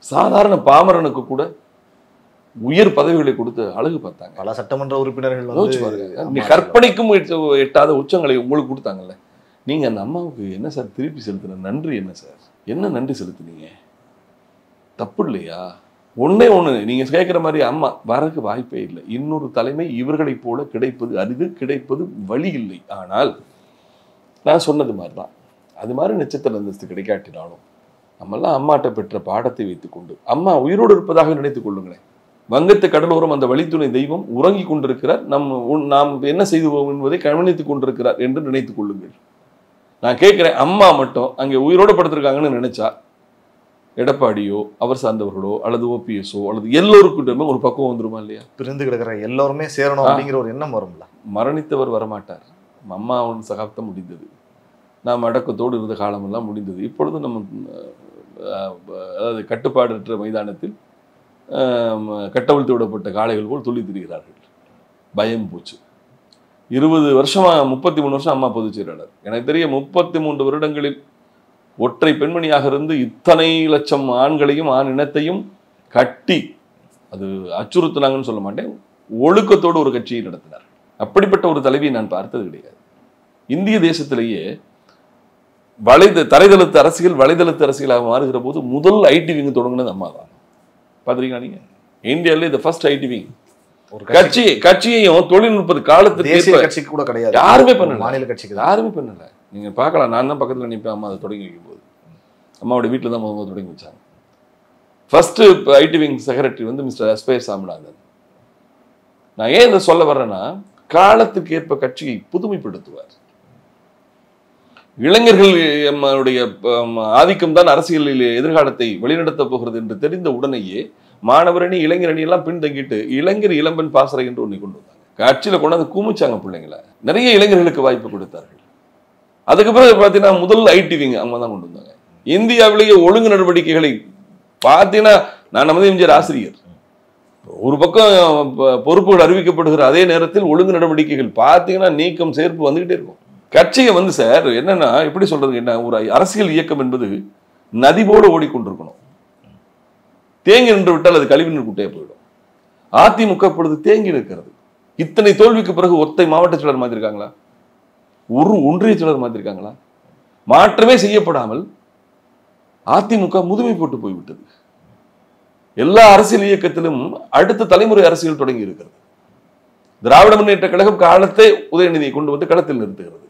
சாதாரண பாமரனுக்கு கூட உயர் பதவிகளை கொடுத்து அழகு பார்த்தாங்க. பல சட்டமன்ற உறுப்பினர்கள் கற்பனைக்கும் எட்டாத உச்சங்களை உங்களுக்கு கொடுத்தாங்கல்ல. நீங்க அந்த அம்மாவுக்கு என்ன சார் திருப்பி செலுத்தின நன்றி? என்ன சார், என்ன நன்றி செலுத்தினீங்க? தப்பு இல்லையா? ஒன்னே ஒண்ணு, நீங்க கேட்குற மாதிரி அம்மா வரக்கு வாய்ப்பே இல்லை. இன்னொரு தலைமை இவர்களைப் போல கிடைப்பது அரிது, கிடைப்பது வழி இல்லை. ஆனால் நான் சொன்னது மாதிரி தான், அது மாதிரி நட்சத்திர அந்தஸ்து கிடைக்காட்டினாலும் நம்மெல்லாம் அம்மாட்ட பெற்ற பாடத்தை வைத்துக்கொண்டு, அம்மா உயிரோடு இருப்பதாக நினைத்துக் கொள்ளுங்களேன். வங்கத்து கடலோரம் அந்த வழித்துணை தெய்வம் உறங்கி கொண்டிருக்கிறார், நாம் என்ன செய்துவோம் என்பதை கவனித்துக் கொண்டிருக்கிறார் என்று நினைத்துக் கொள்ளுங்கள். நான் கேட்கிறேன், அம்மா மட்டும் அங்கே உயிரோடு படுத்திருக்காங்கன்னு நினைச்சா எடப்பாடியோ அவர் சார்ந்தவர்களோ அல்லது ஓபிஎஸ்ஓ அல்லது எல்லோருக்கும் ஒரு பக்குவம் வந்துருமா இல்லையா? பிரிந்து கிடக்கிற எல்லோருமே சேரணும் அப்படிங்கிற ஒரு எண்ணம் வரும்ல. மரணித்தவர் வரமாட்டார். அம்மா அவன் சகாப்தம் முடிந்தது, நாம் அடக்கத்தோடு இருந்த காலமெல்லாம் முடிந்தது. இப்பொழுது நம்ம அதாவது கட்டுப்பாடற்ற மைதானத்தில் கட்டவிழ்த்து விடப்பட்ட காளைகள் போல் துள்ளி திரிகிறார்கள். பயம் போச்சு. 20 வருஷமா 33 வருஷம் அம்மா பொதுச் செயலாளர். எனக்கு தெரிய 33 வருடங்களில் ஒற்றை பெண்மணியாக இருந்து இத்தனை லட்சம் ஆண்களையும் ஆண் இனத்தையும் கட்டி, அது அச்சுறுத்தினாங்கன்னு சொல்ல மாட்டேன், ஒழுக்கத்தோடு ஒரு கட்சியை நடத்தினார். அப்படிப்பட்ட ஒரு தலைவியை நான் பார்த்தது கிடையாது. இந்திய தேசத்திலேயே தரைதளத்து அரசியல் வலைதளத்து அரசியலாக மாறுகிற போது முதல் ஐடி விங் தொடங்கினது அம்மா தான். பார்த்துருக்கீங்களா நீங்க? இந்தியாவிலே இந்த ஃபர்ஸ்ட் ஐடி விங். ஒரு கட்சியையும் தொழில்நுட்ப காலத்துக்கு கட்சிக்கு கூட கிடையாது, யாருமே பண்ணல, மாநில கட்சிக்கு யாருமே பண்ணல. நீங்க பார்க்கலாம், நான் தான் பக்கத்தில் நினைப்பேன். அம்மா அதை தொடங்கி வைக்கும் போது அம்மாவோட வீட்டில் தான் முதல்ல தொடங்கி வச்சாங்க. ஃபர்ஸ்ட் ஐடி விங் செக்ரட்டரி வந்து மிஸ்டர் எஸ்பைர் சாமிநாதன். நான் ஏன் இதை சொல்ல வர்றேன்னா, காலத்துக்கு ஏற்ப கட்சியை புதுமைப்படுத்துவார். இளைஞர்கள் நம்மளுடைய ஆதிக்கம் தான் அரசியலில் எதிர்காலத்தை வழிநடத்த போகிறது என்று தெரிந்த உடனேயே மாணவரணி இளைஞரணி எல்லாம் பின்தங்கிட்டு இளைஞர் இளம்பெண் பாசறை என்று ஒன்றை கொண்டு வந்தாங்க. கட்சியில கொண்டாந்து கூமிச்சாங்க பிள்ளைங்களை. நிறைய இளைஞர்களுக்கு வாய்ப்பு கொடுத்தார்கள். அதுக்கு பிறகு பார்த்தீங்கன்னா முதல் ஐடி விங் அவங்க தான் கொண்டு வந்தாங்க. இந்தியாவிலேயே ஒழுங்கு நடவடிக்கைகளை பார்த்தீங்கன்னா, நான் நமது எம்ஜிஆர் ஆசிரியர், ஒரு பக்கம் பொறுப்புகள் அறிவிக்கப்படுகிற அதே நேரத்தில் ஒழுங்கு நடவடிக்கைகள் பார்த்தீங்கன்னா நீக்கம் சேர்ப்பு வந்துகிட்டே இருக்கும். கட்சியை வந்து சார் என்னன்னா, எப்படி சொல்றது, என்ன ஒரு அரசியல் இயக்கம் என்பது நதி போல ஓடிக்கொண்டிருக்கணும். தேங்கி நின்று விட்டால் அது கழிவு நீர் குட்டையா போயிடும். அதிமுக இப்பொழுது தேங்கி இருக்கிறது. இத்தனை தோல்விக்கு பிறகு ஒத்தை மாவட்ட செயலர் மாத்திருக்காங்களா? ஒரு ஒன்றிய செயலர் மாத்திருக்காங்களா? மாற்றமே செய்யப்படாமல் அதிமுக முதுமை போட்டு போய்விட்டது. எல்லா அரசியல் இயக்கத்திலும் அடுத்த தலைமுறை அரசியல் தொடங்கி இருக்கிறது. திராவிட முன்னேற்ற கழகம் காலத்தை உதயநிதியை கொண்டு வந்து களத்தில் நிறுத்துகிறது.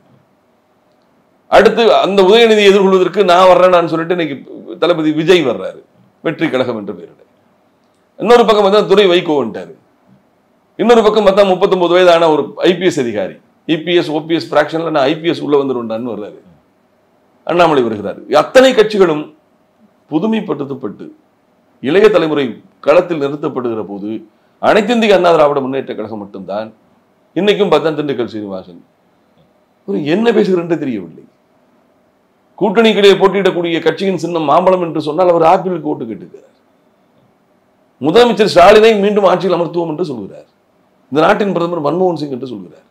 அடுத்து அந்த உதயநிதியை எதிர்கொள்வதற்கு நான் வர்றேன்னு சொல்லிட்டு இன்னைக்கு தளபதி விஜய் வர்றாரு, வெற்றி கழகம் என்று பெயரிட. இன்னொரு பக்கம் பார்த்தா துரை வைகோ வந்துட்டாரு. இன்னொரு பக்கம் பார்த்தா 39 வயதான ஒரு ஐபிஎஸ் அதிகாரி, இபிஎஸ் ஓபிஎஸ் பிராக்ஷன்ல நான் ஐபிஎஸ் உள்ள வந்துருண்டான்னு வர்றாரு. அண்ணாமலை வருகிறாரு. அத்தனை கட்சிகளும் புதுமைப்படுத்தப்பட்டு இளைய தலைமுறை களத்தில் நிறுத்தப்படுகிற போது அனைத்து இந்திய அண்ணா திராவிட முன்னேற்ற கழகம் மட்டும்தான் இன்னைக்கும் பார்த்தா திண்டுக்கல் சீனிவாசன் ஒரு என்ன பேசுகிறேன் தெரியவில்லை. கூட்டணிக்கிடையே போட்டியிடக்கூடிய கட்சியின் சின்னம் மாம்பழம் என்று சொன்னால் அவர் ஆப்பிளுக்கு ஓட்டு கேட்டுக்கிறார். முதலமைச்சர் ஸ்டாலினை மீண்டும் ஆட்சியில் அமர்த்துவோம் என்று சொல்கிறார். இந்த நாட்டின் பிரதமர் மன்மோகன் சிங் என்று சொல்கிறார்.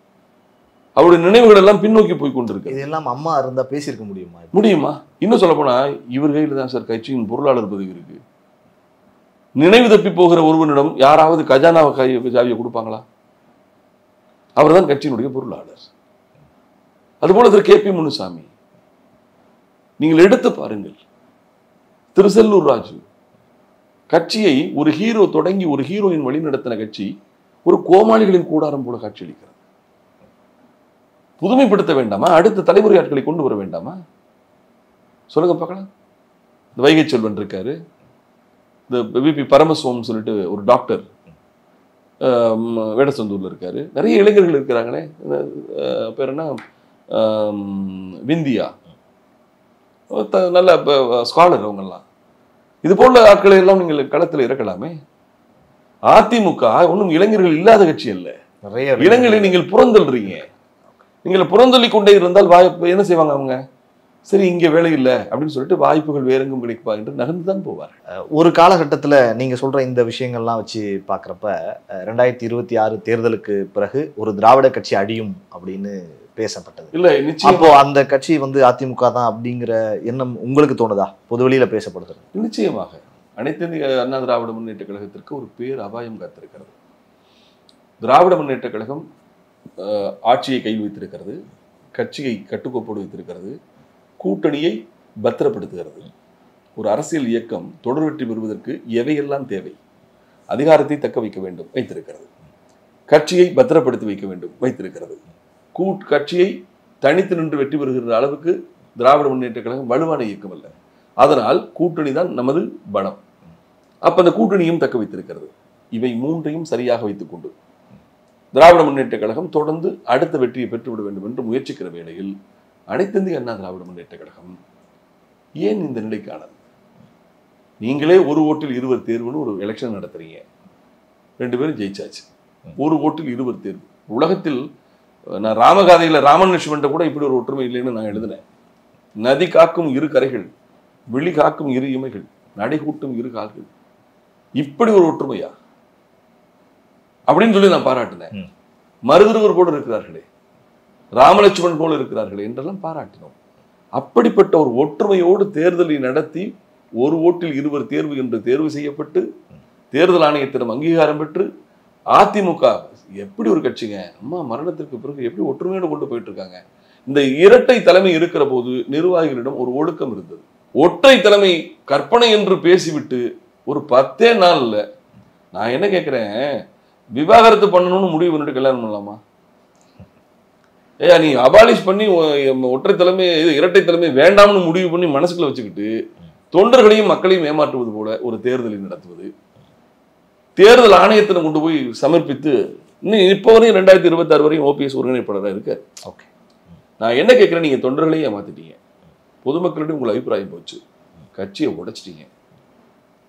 அவருடைய நினைவுகள் எல்லாம் பின்னோக்கி போய் கொண்டிருக்கு. இதெல்லாம் அம்மா இருந்தா பேசியிருக்க முடியுமா? இன்னும் சொல்ல போனா இவர் கையில் தான் சார் கட்சியின் பொருளாளர் பதவி இருக்கு. நினைவு தப்பி போகிற ஒருவனிடம் யாராவது கஜானாவை சாவியை கொடுப்பாங்களா? அவர் தான் கட்சியினுடைய பொருளாளர். அதுபோல திரு கே பி முனுசாமி, நீங்கள் எடுத்து பாருங்கள். திரு செல்லூர் ராஜு, கட்சியை ஒரு ஹீரோ தொடங்கி ஒரு ஹீரோயின் வழி நடத்தின கட்சி ஒரு கோமாளிகளின் கூடாரம் போல காட்சியளிக்கிறது. புதுமைப்படுத்த வேண்டாமா? அடுத்த தலைமுறை ஆட்களை கொண்டு வர வேண்டாமா? சொல்லுங்க பார்க்கலாம். இந்த வைகை செல்வன் இருக்காரு, இந்த விபி பரமசிவம் சொல்லிட்டு ஒரு டாக்டர் வேடசந்தூர்ல இருக்காரு, நிறைய இளைஞர்கள் இருக்கிறாங்களே. பேர் என்ன, விந்தியா, நல்ல ஸ்காலர் அவங்கெல்லாம். இது போல ஆட்களை எல்லாம் நீங்கள் களத்தில் இறக்கலாமே. அதிமுக ஒன்றும் இளைஞர்கள் இல்லாத கட்சி அல்ல. நிறைய இளைஞர்களை நீங்கள் புறந்தள்ளுறீங்க. நீங்கள் புறந்தள்ளி கொண்டே இருந்தால் வாய்ப்பு என்ன செய்வாங்க அவங்க? சரி, இங்கே வேலை இல்லை அப்படின்னு சொல்லிட்டு வாய்ப்புகள் வேற எங்கும் கிடைப்பா என்று நகர்ந்து தான் போவார். ஒரு காலகட்டத்தில் நீங்கள் சொல்கிற இந்த விஷயங்கள்லாம் வச்சு பார்க்குறப்ப 2026 தேர்தலுக்கு பிறகு ஒரு திராவிட கட்சி அடியும் அப்படின்னு பேசப்பட்டது. இல்லை, நிச்சயம். அப்போ அந்த கட்சி அதிமுக தான் அப்படிங்கிற எண்ணம் உங்களுக்கு தோணுதா? பொதுவெளியில பேசப்படுது. நிச்சயமாக அனைத்து இந்திய அண்ணா திராவிட முன்னேற்ற கழகத்திற்கு ஒரு பேர் அபாயம் காத்திருக்கிறது. திராவிட முன்னேற்ற கழகம் ஆட்சியை கையில் வைத்திருக்கிறது, கட்சியை கட்டுக்கோப்போடு வைத்திருக்கிறது, கூட்டணியை பத்திரப்படுத்துகிறது. ஒரு அரசியல் இயக்கம் தொடர் வெற்றி பெறுவதற்கு எவையெல்லாம் தேவை? அதிகாரத்தை தக்க வைக்க வேண்டும், வைத்திருக்கிறது. கட்சியை பத்திரப்படுத்தி வைக்க வேண்டும், வைத்திருக்கிறது. கட்சியை தனித்து நின்று வெற்றி பெறுகிற அளவுக்கு திராவிட முன்னேற்ற கழகம் வலுவான இயக்கம் அல்ல. அதனால் கூட்டணி தான் நமது பலம். அப்ப அந்த கூட்டணியும் தக்க வைத்திருக்கிறது. இவை மூன்றையும் சரியாக வைத்துக் கொண்டு திராவிட முன்னேற்ற கழகம் தொடர்ந்து அடுத்த வெற்றியை பெற்றுவிட வேண்டும் என்று முயற்சிக்கிற வேளையில் அனைத்து இந்திய அண்ணா திராவிட முன்னேற்ற கழகம் ஏன் இந்த நிலைக்கானது? நீங்களே ஒரு ஓட்டில் 20 தேர்வுன்னு ஒரு எலெக்ஷன் நடத்துறீங்க. 2 பேரும் ஜெயிச்சாச்சு. ஒரு ஓட்டில் 20 தேர்வு. உலகத்தில் நான் ராமகாதையில ராமன் லட்சுமண்ட கூட இப்படி ஒரு ஒற்றுமை இல்லைன்னு நான் எழுதினேன். நதி காக்கும் 2 கரைகள், விழி காக்கும் 2 இமைகள், நடை கூட்டும் 2 கால்கள். இப்படி ஒரு ஒற்றுமையா அப்படின்னு சொல்லி நான் பாராட்டினேன். மருதுருவர் போல இருக்கிறார்களே, ராமலட்சுமணன் போல இருக்கிறார்களே என்றெல்லாம் பாராட்டினோம். அப்படிப்பட்ட ஒரு ஒற்றுமையோடு தேர்தலை நடத்தி ஒரு ஓட்டில் 20 தேர்வு என்று தேர்வு செய்யப்பட்டு தேர்தல் ஆணையத்திடம் அங்கீகாரம் பெற்று அதிமுக எப்படி ஒரு கட்சிங்க, அம்மா மரணத்திற்கு பிறகு எப்படி ஒற்றுமையோடு கொண்டு போயிட்டு இருக்காங்க. இந்த இரட்டை தலைமை இருக்கிற போது நிர்வாகிகளிடம் ஒரு ஒழுக்கம் இருந்தது. ஒற்றை தலைமை கற்பனை என்று பேசிவிட்டு ஒரு 10 நாள்ல நான் என்ன கேட்கிறேன், விவாகரத்து பண்ணணும்னு முடிவு பண்ணிட்டு கல்யாணம் பண்ணலாமா? நீ அபாலிஷ் பண்ணி ஒற்றை தலைமை இரட்டை தலைமை வேண்டாம்னு முடிவு பண்ணி மனசுக்குள்ள வச்சுக்கிட்டு தொண்டர்களையும் மக்களையும் ஏமாற்றுவது போல ஒரு தேர்தலை நடத்துவது, தேர்தல் ஆணையத்திடம் கொண்டு போய் சமர்ப்பித்து இன்னும் இப்போ வரையும் 2026 வரையும் ஓபிஎஸ் ஒருங்கிணைப்பாளராக இருக்க. ஓகே, நான் என்ன கேட்கிறேன், நீங்க தொண்டர்களையும் ஏமாத்திட்டீங்க, பொதுமக்களிடம் உங்கள் அபிப்பிராயம் போச்சு, கட்சியை உடைச்சிட்டீங்க,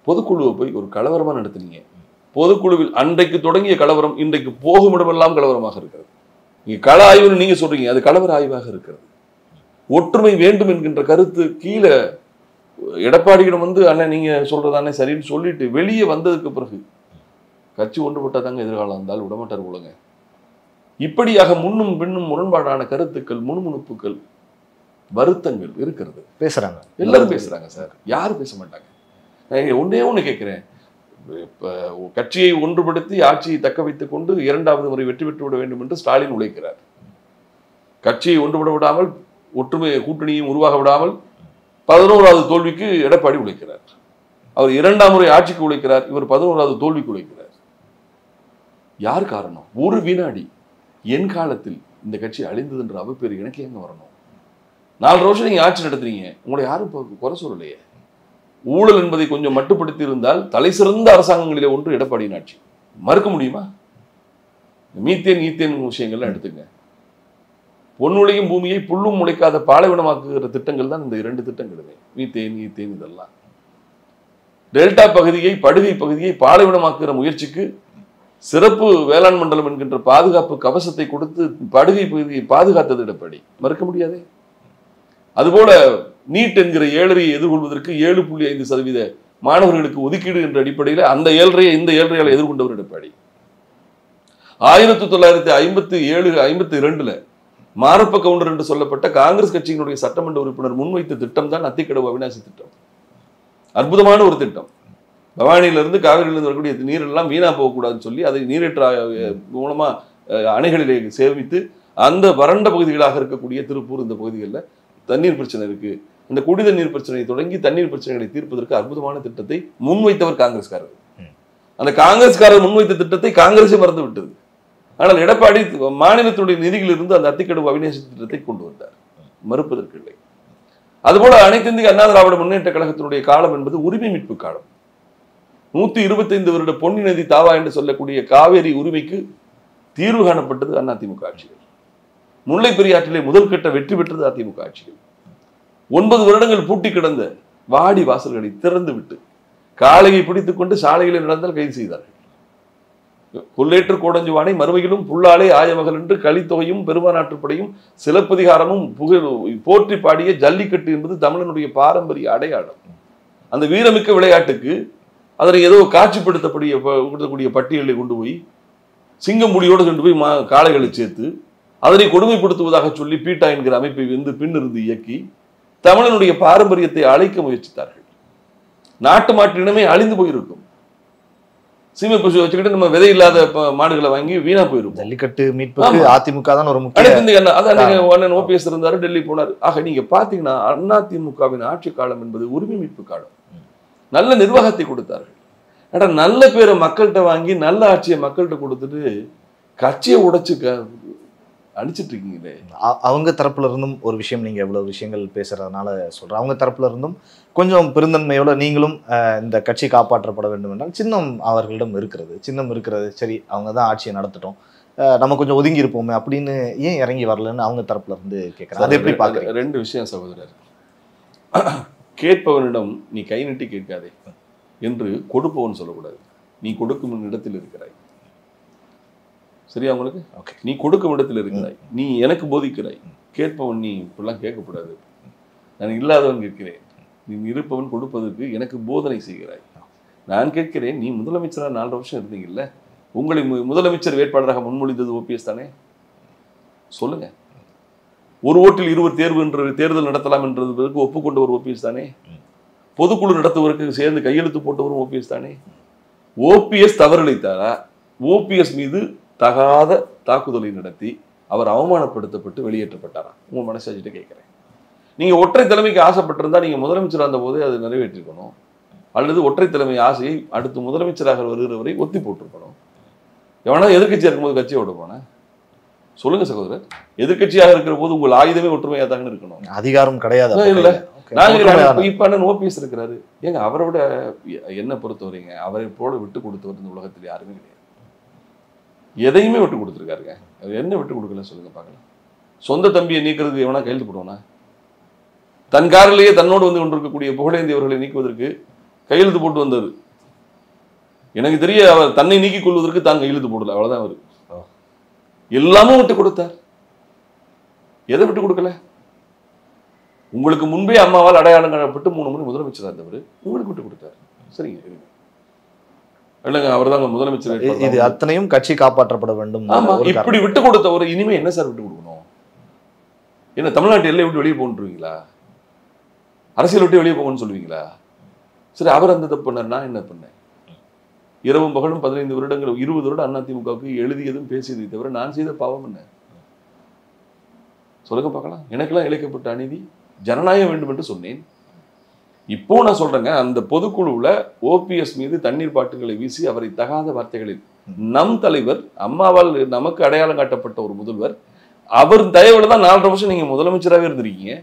பொதுக்குழுவை போய் ஒரு கலவரமா நடத்துனீங்க. பொதுக்குழுவில் அன்றைக்கு தொடங்கிய கலவரம் இன்றைக்கு போகும் இடமெல்லாம் கலவரமாக இருக்கிறது. நீங்க கள ஆய்வுன்னு நீங்க சொல்றீங்க, அது கலவர ஆய்வாக இருக்கிறது. ஒற்றுமை வேண்டும் என்கின்ற கருத்து கீழே எடப்பாடியிடம் அண்ணன் நீங்க சொல்றதானே சரின்னு சொல்லிட்டு வெளியே வந்ததுக்கு பிறகு கட்சி ஒன்றுபட்டாதாங்க எதிர்காலம் இருந்தால் விடமாட்டார் போலங்க. இப்படியாக முன்னும் பின்னும் முரண்பாடான கருத்துக்கள், முணுமுணுப்புகள், வருத்தங்கள் இருக்கிறது. பேசுறாங்க, எல்லாரும் பேசுறாங்க சார், யாரும் பேச மாட்டாங்க. நான் ஒண்ணு கேட்கிறேன், இப்ப கட்சியை ஒன்றுபடுத்தி ஆட்சியை தக்க வைத்துக் கொண்டு 2வது முறை வெற்றி பெற்று விட வேண்டும் என்று ஸ்டாலின் உழைக்கிறார். கட்சியை ஒன்றுபட விடாமல், ஒற்றுமை கூட்டணியும் உருவாக விடாமல் 11வது தோல்விக்கு எடப்பாடி உழைக்கிறார். அவர் 2ஆம் முறை ஆட்சிக்கு உழைக்கிறார், இவர் 11வது தோல்விக்கு உழைக்கிறார். யார் காரணம்? ஒரு வினாடி என் காலத்தில் இந்த கட்சி அழிந்தது என்ற அவப்பேர் எனக்கு எங்க வரணும்? 4 வருஷம் நீங்க ஆட்சி நடத்துறீங்க, உங்களை யாரும் குறை சொல்லலையே. ஊழல் என்பதை கொஞ்சம் மட்டுப்படுத்தி இருந்தால் தலை சிறந்த அரசாங்கங்களிலே ஒன்று எடப்பாடியின் ஆட்சி. மறுக்க முடியுமா? மீத்தேன் விஷயங்கள்லாம் எடுத்துங்க. பொன்னுளையும் பூமியை புல்லும் முளைக்காத பாலைவனமாக்குகிற திட்டங்கள் தான் இந்த 2 திட்டங்களுமே. மீத்தேன் இதெல்லாம் டெல்டா பகுதியை, படுகை பகுதியை பாலைவனமாக்குகிற முயற்சிக்கு சிறப்பு வேளாண் மண்டலம் என்கின்ற பாதுகாப்பு கவசத்தை கொடுத்து படுகை பகுதியை பாதுகாத்தது எடப்பாடி. மறுக்க முடியாதே. அதுபோல நீட் என்கிற 7.5 எதிர்கொள்வதற்கு 7.5% மாணவர்களுக்கு ஒதுக்கீடு என்ற அடிப்படையில் அந்த 7.5 இந்த 7.5 எதிர்கொண்டவர் எடப்பாடி. 1957-52 மாரப்ப கவுண்டர் என்று சொல்லப்பட்ட காங்கிரஸ் கட்சியினுடைய சட்டமன்ற உறுப்பினர் முன்வைத்த திட்டம் தான் அத்திக்கடவு அவிநாசி திட்டம். அற்புதமான ஒரு திட்டம். பவானியிலிருந்து காவிரியிலிருந்து வரக்கூடிய நீரெல்லாம் வீணா போகக்கூடாதுன்னு சொல்லி அதை நீரேற்ற மூலமா அணைகளிலே சேமித்து அந்த வறண்ட பகுதிகளாக இருக்கக்கூடிய திருப்பூர் இந்த பகுதிகளில் தண்ணீர் பிரச்சனை இருக்கு, இந்த குடித நீர் பிரச்சனையை தொடங்கி தண்ணீர் பிரச்சனைகளை தீர்ப்பதற்கு அற்புதமான திட்டத்தை முன்வைத்தவர் காங்கிரஸ்காரர். அந்த காங்கிரஸ்காரர் முன்வைத்த திட்டத்தை காங்கிரஸே மறந்து விட்டது. ஆனால் எடப்பாடி மாநிலத்துடைய நிதியிலிருந்து அந்த அத்திக்கடவு அவிநாசி திட்டத்தை கொண்டு வந்தார், மறுப்பதற்கு இல்லை. அதுபோல அனைத்து இந்திய அண்ணா திராவிட முன்னேற்ற கழகத்தினுடைய காலம் என்பது உரிமை மீட்பு காலம். 125 வருட பொன்னி நதி தாவா என்று சொல்லக்கூடிய காவேரி உரிமைக்கு தீர்வு காணப்பட்டது அதிமுக ஆட்சிகள். முல்லை பெரியாற்றிலே முதல் கட்ட வெற்றி பெற்றது அதிமுக ஆட்சிகள். 9 வருடங்கள் பூட்டி கிடந்த வாடி வாசல்களை திறந்து விட்டு காளையை பிடித்துக் கொண்டு சாலைகளில் நடந்தால் கைது செய்தார்கள். கொல்லேற்று கோடஞ்சுவானை மறுமையிலும் புல்லாலே ஆயமகள் என்று கலித்தொகையும் பெருமாநாட்டுப்படையும் சிலப்பதிகாரமும் போற்றி பாடிய ஜல்லிக்கட்டு என்பது தமிழனுடைய பாரம்பரிய அடையாளம். அந்த வீரமிக்க விளையாட்டுக்கு அதனை ஏதோ காட்சிப்படுத்தக்கூடிய பட்டியலை கொண்டு போய் சிங்கம்புடியோடு கொண்டு போய் காளைகளை சேர்த்து அதனை கொடுமைப்படுத்துவதாக சொல்லி பீட்டா என்கிற அமைப்பை பின்னிருந்து இயக்கி தமிழனுடைய பாரம்பரியத்தை அழைக்க முயற்சித்தார்கள். நாட்டு மாட்டினமே அழிந்து போயிருக்கும். சீமை பசு வச்சுக்கிட்டு நம்ம விதை இல்லாத மாடுகளை வாங்கி வீணா போயிருக்கும். ஜல்லிக்கட்டு மீட்புக்கு அதிமுக தான் ஒரு முக்கிய அண்ணன் OPS இருந்தாரு, டெல்லி போனாரு. ஆக நீங்க பாத்தீங்கன்னா அதிமுகவின் ஆட்சி காலம் என்பது உரிமை மீட்பு காலம். நல்ல நிர்வாகத்தை கொடுத்தார்கள். நல்ல பேரை மக்கள்கிட்ட வாங்கி நல்ல ஆட்சியை மக்கள்கிட்ட கொடுத்துட்டு கட்சியை உடைச்சு அடிச்சிட்டு இருக்கீங்களே. அவங்க தரப்புல இருந்தும் ஒரு விஷயம், நீங்க எவ்வளவு விஷயங்கள் பேசுறதுனால சொல்றேன், அவங்க தரப்புல இருந்தும் கொஞ்சம் பெருந்தன்மையோட நீங்களும் இந்த கட்சி காப்பாற்றப்பட வேண்டும் என்றால் சின்னம் அவர்களிடம் இருக்கிறது, சின்னம் இருக்கிறது, சரி அவங்க தான் ஆட்சியை நடத்தட்டும், நம்ம கொஞ்சம் ஒதுங்கி இருப்போமே அப்படின்னு ஏன் இறங்கி வரலன்னு அவங்க தரப்புல இருந்து கேட்கறாங்க. அது எப்படி பாக்குறீங்க? 2 விஷயம் சகோதரர். கேட்பவனிடம் நீ கை நீட்டி கேட்காதே என்று கொடுப்பவன் சொல்லக்கூடாது. நீ கொடுக்கும் இடத்தில் இருக்கிறாய், சரியா உங்களுக்கு? நீ கொடுக்கும் இடத்தில் இருக்கிறாய், நீ எனக்கு போதிக்கிறாய். கேட்பவன் நீ இப்படிலாம் கேட்கக்கூடாது, நான் இல்லாதவன் கேட்கிறேன், நீ இருப்பவன் கொடுப்பதற்கு எனக்கு போதனை செய்கிறாய். நான் கேட்கிறேன், நீ முதலமைச்சராக 4 வருஷம் இருந்தீங்கல்ல, உங்களை முதலமைச்சர் வேட்பாளராக முன்மொழிந்தது OPS தானே? சொல்லுங்க. ஒரு ஓட்டில் 20 தேர்வு என்ற தேர்தல் நடத்தலாம் என்றதற்கு ஒப்புக்கொண்டவர் OPS தானே? பொதுக்குழு நடத்துவதற்கு சேர்ந்து கையெழுத்து போட்டவரும் OPS தானே? OPS தவறிழைத்தாரா? OPS மீது தகாத தாக்குதலை நடத்தி அவர் அவமானப்படுத்தப்பட்டு வெளியேற்றப்பட்டாரா? உங்க மனசாட்சிட்ட கேட்கிறேன். நீங்க ஒற்றை தலைமைக்கு ஆசைப்பட்டிருந்தா நீங்க முதலமைச்சர் அந்த போதே அதை நிறைவேற்றிருக்கணும், அல்லது ஒற்றை தலைமை ஆசையை அடுத்து முதலமைச்சராக வருகிறவரை ஒத்தி போட்டிருக்கணும். எவனா எதிர்கட்சியா இருக்கும்போது கட்சியை விட போன சொல்லுங்க சகோதரர். எதிர்கட்சியாக இருக்கிற போது உங்கள் ஆயுதமே ஒற்றுமையா தாங்க இருக்கணும். அதிகாரம் கிடையாது இல்ல. நாங்க இப்ப அண்ணன் OPS இருக்கிறாரு, ஏங்க அவரை விட என்ன பொறுத்தவரைங்க அவரை போல விட்டு கொடுத்தவர் இந்த உலகத்தில் யாருமே கிடையாது. எதையுமே விட்டு கொடுத்துருக்காருங்க. அவர் என்ன விட்டு கொடுக்கல சொல்லுங்க பார்க்கலாம். சொந்த தம்பியை நீக்கிறதுக்கு எவனா கையெழுத்து போடுவானா? தன் காரிலேயே தன்னோடு வந்து கொண்டிருக்கக்கூடிய புகழேந்தி அவர்களை நீக்குவதற்கு கையெழுத்து போட்டு வந்தது. எனக்கு தெரிய அவர் தன்னை நீக்கிக் கொள்வதற்கு தான் கையெழுத்து போடல, அவ்வளவுதான். அவர் எல்லாமும் விட்டு கொடுத்தார். எதை விட்டு கொடுக்கல? உங்களுக்கு முன்பே அம்மாவால் அடையாளம் காணப்பட்டு 3 முறை முதலமைச்சராக இருந்தவர் உங்களுக்கு விட்டு கொடுத்தார். சரிங்க, இல்லைங்க அவர் தாங்க முதலமைச்சர். இது அத்தனையும் கட்சி காப்பாற்றப்பட வேண்டும். ஆமா, இப்படி விட்டு கொடுத்த ஒரு இனிமே என்ன சார் விட்டு கொடுக்கணும்? என்ன தமிழ்நாட்டு எல்லை விட்டு வெளியே போன்றுவீங்களா? அரசியல் விட்டு வெளியே போகணும்னு சொல்லுவீங்களா? சரி, அவர் அந்த தப்பு பண்ணார், நான் என்ன பண்ணேன்? இரவும் பகலும் 15 வருடங்கள் 20 வருடம் அதிமுகவுக்கு எழுதியதும் பேசியதை தவிர நான் செய்த பாவம் என்ன சொல்லுங்க பார்க்கலாம். எனக்கெல்லாம் இழைக்கப்பட்ட அநீதி, ஜனநாயகம் வேண்டும் என்று சொன்னேன். இப்போ நான் சொல்றேங்க, அந்த பொதுக்குழுவில் OPS மீது தண்ணீர் பாட்டுகளை வீசி அவரை தகாத வார்த்தைகளில் நம் தலைவர் அம்மாவால் நமக்கு அடையாளம் காட்டப்பட்ட ஒரு முதல்வர், அவர் தயவுல தான் 4.5 வருஷம் நீங்க முதலமைச்சராகவே இருந்திருக்கீங்க.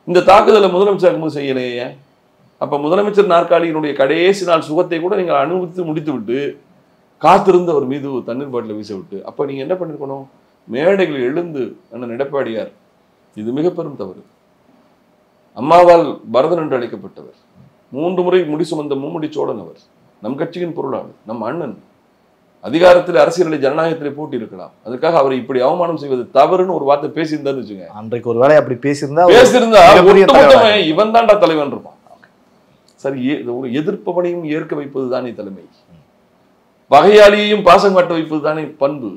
இந்த தாக்குதலை முதலமைச்சராக செய்யலையே. அப்ப முதலமைச்சர் நாற்காலியினுடைய கடைசி நாள் சுகத்தை கூட நீங்கள் அனுபவித்து முடித்து விட்டு காத்திருந்து அவர் மீது தண்ணீர் பாட்டில வீச விட்டு, அப்ப நீங்க என்ன பண்ணிருக்கணும்? மேடைகள் எழுந்து அண்ணன் எடப்பாடியார், இது மிக பெரும் தவறு. அம்மாவால் பரதன் என்று அழைக்கப்பட்டவர், 3 முறை முடி சுமந்த மும்முடி சோழன் அவர், நம் கட்சியின் பொருளாளர், நம் அண்ணன். அதிகாரத்தில் அரசியலில் ஜனநாயகத்திலே போட்டி இருக்கலாம். அதுக்காக அவரை இப்படி அவமானம் செய்வது தவறுன்னு ஒரு வார்த்தை பேசியிருந்தான்னு வச்சுங்க. அன்றைக்கு ஒரு வேளை அப்படி பேசியிருந்தா இவன் தான்டா தலைவன் இருப்பான். சரி, ஒரு எதிர்ப்பவனையும் ஏற்க வைப்பது தானே தலைமை. பகையாளியையும் பாசம் காட்ட வைப்பது தானே பண்பு.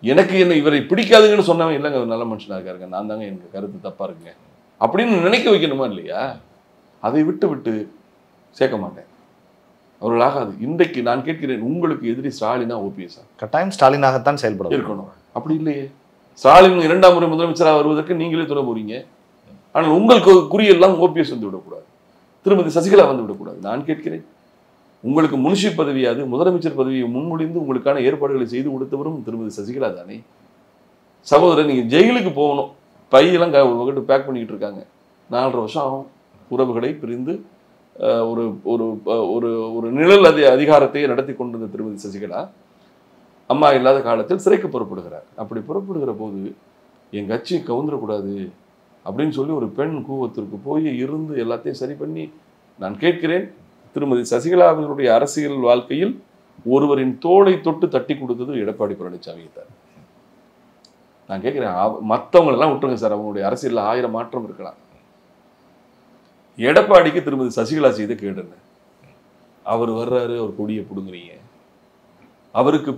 எனக்கு என்ன இவரை பிடிக்காதுங்கன்னு சொன்னவன் இல்லைங்க ஒரு நல்ல மனுஷனா இருக்காருங்க, நான் தாங்க எனக்கு கருத்து தப்பா இருக்குங்க அப்படின்னு நினைக்க வைக்கணுமா இல்லையா? அதை விட்டு சேர்க்க மாட்டேன். அவர்கள் ஆகாது. இன்றைக்கு நான் கேட்கிறேன், உங்களுக்கு எதிரி ஸ்டாலினா ஓபிஎஸ்? கட்டாயம் ஸ்டாலினாகத்தான் செயல்பட இருக்கணும். அப்படி இல்லையே. ஸ்டாலின் 2ஆம் முறை முதலமைச்சராக வருவதற்கு நீங்களே துணை போறீங்க. ஆனால் உங்களுக்கு குறியெல்லாம் ஓபிஎஸ் வந்து விடக்கூடாது, திருமதி சசிகலா வந்து விடக்கூடாது. நான் கேட்கிறேன், உங்களுக்கு முனிஷி பதவியாது முதலமைச்சர் பதவியை முன்மொழிந்து உங்களுக்கான ஏற்பாடுகளை செய்து கொடுத்தவரும் திருமதி சசிகலா தானே. சகோதரர், நீங்க ஜெயிலுக்கு போகணும், பையெல்லாம் ஒரு பேக் பண்ணிக்கிட்டு இருக்காங்க. 4.5 வருஷம் ஆகும். உறவுகளை பிரிந்து ஒரு ஒரு ஒரு ஒரு நிழல் அதிகாரத்தை நடத்தி கொண்டிருந்த திருமதி சசிகலா அம்மா இல்லாத காலத்தில் சிறைக்கு புறப்படுகிறார். அப்படி புறப்படுகிற போது என் கட்சி கவுந்துடக்கூடாது அப்படின்னு சொல்லி ஒரு பெண் கூவத்திற்கு போய் இருந்து எல்லாத்தையும் சரி பண்ணி, நான் கேட்கிறேன், திருமதி சசிகலாவினுடைய அரசியல் வாழ்க்கையில் ஒருவரின் தோளை தொட்டு தட்டி கொடுத்தது எடப்பாடி பழனிசாமி தான். நான் கேட்கிறேன், மற்றவங்களெல்லாம் விட்டுருங்க சார், அவங்களுடைய அரசியலில் 1000 மாற்றம் இருக்கலாம். எடப்பாடிக்கு திருமதி சசிகலா செய்த கேடுங்க. அவர் வர்றாரு, அவர் கொடியை பிடுங்குறீங்க. அவருக்கு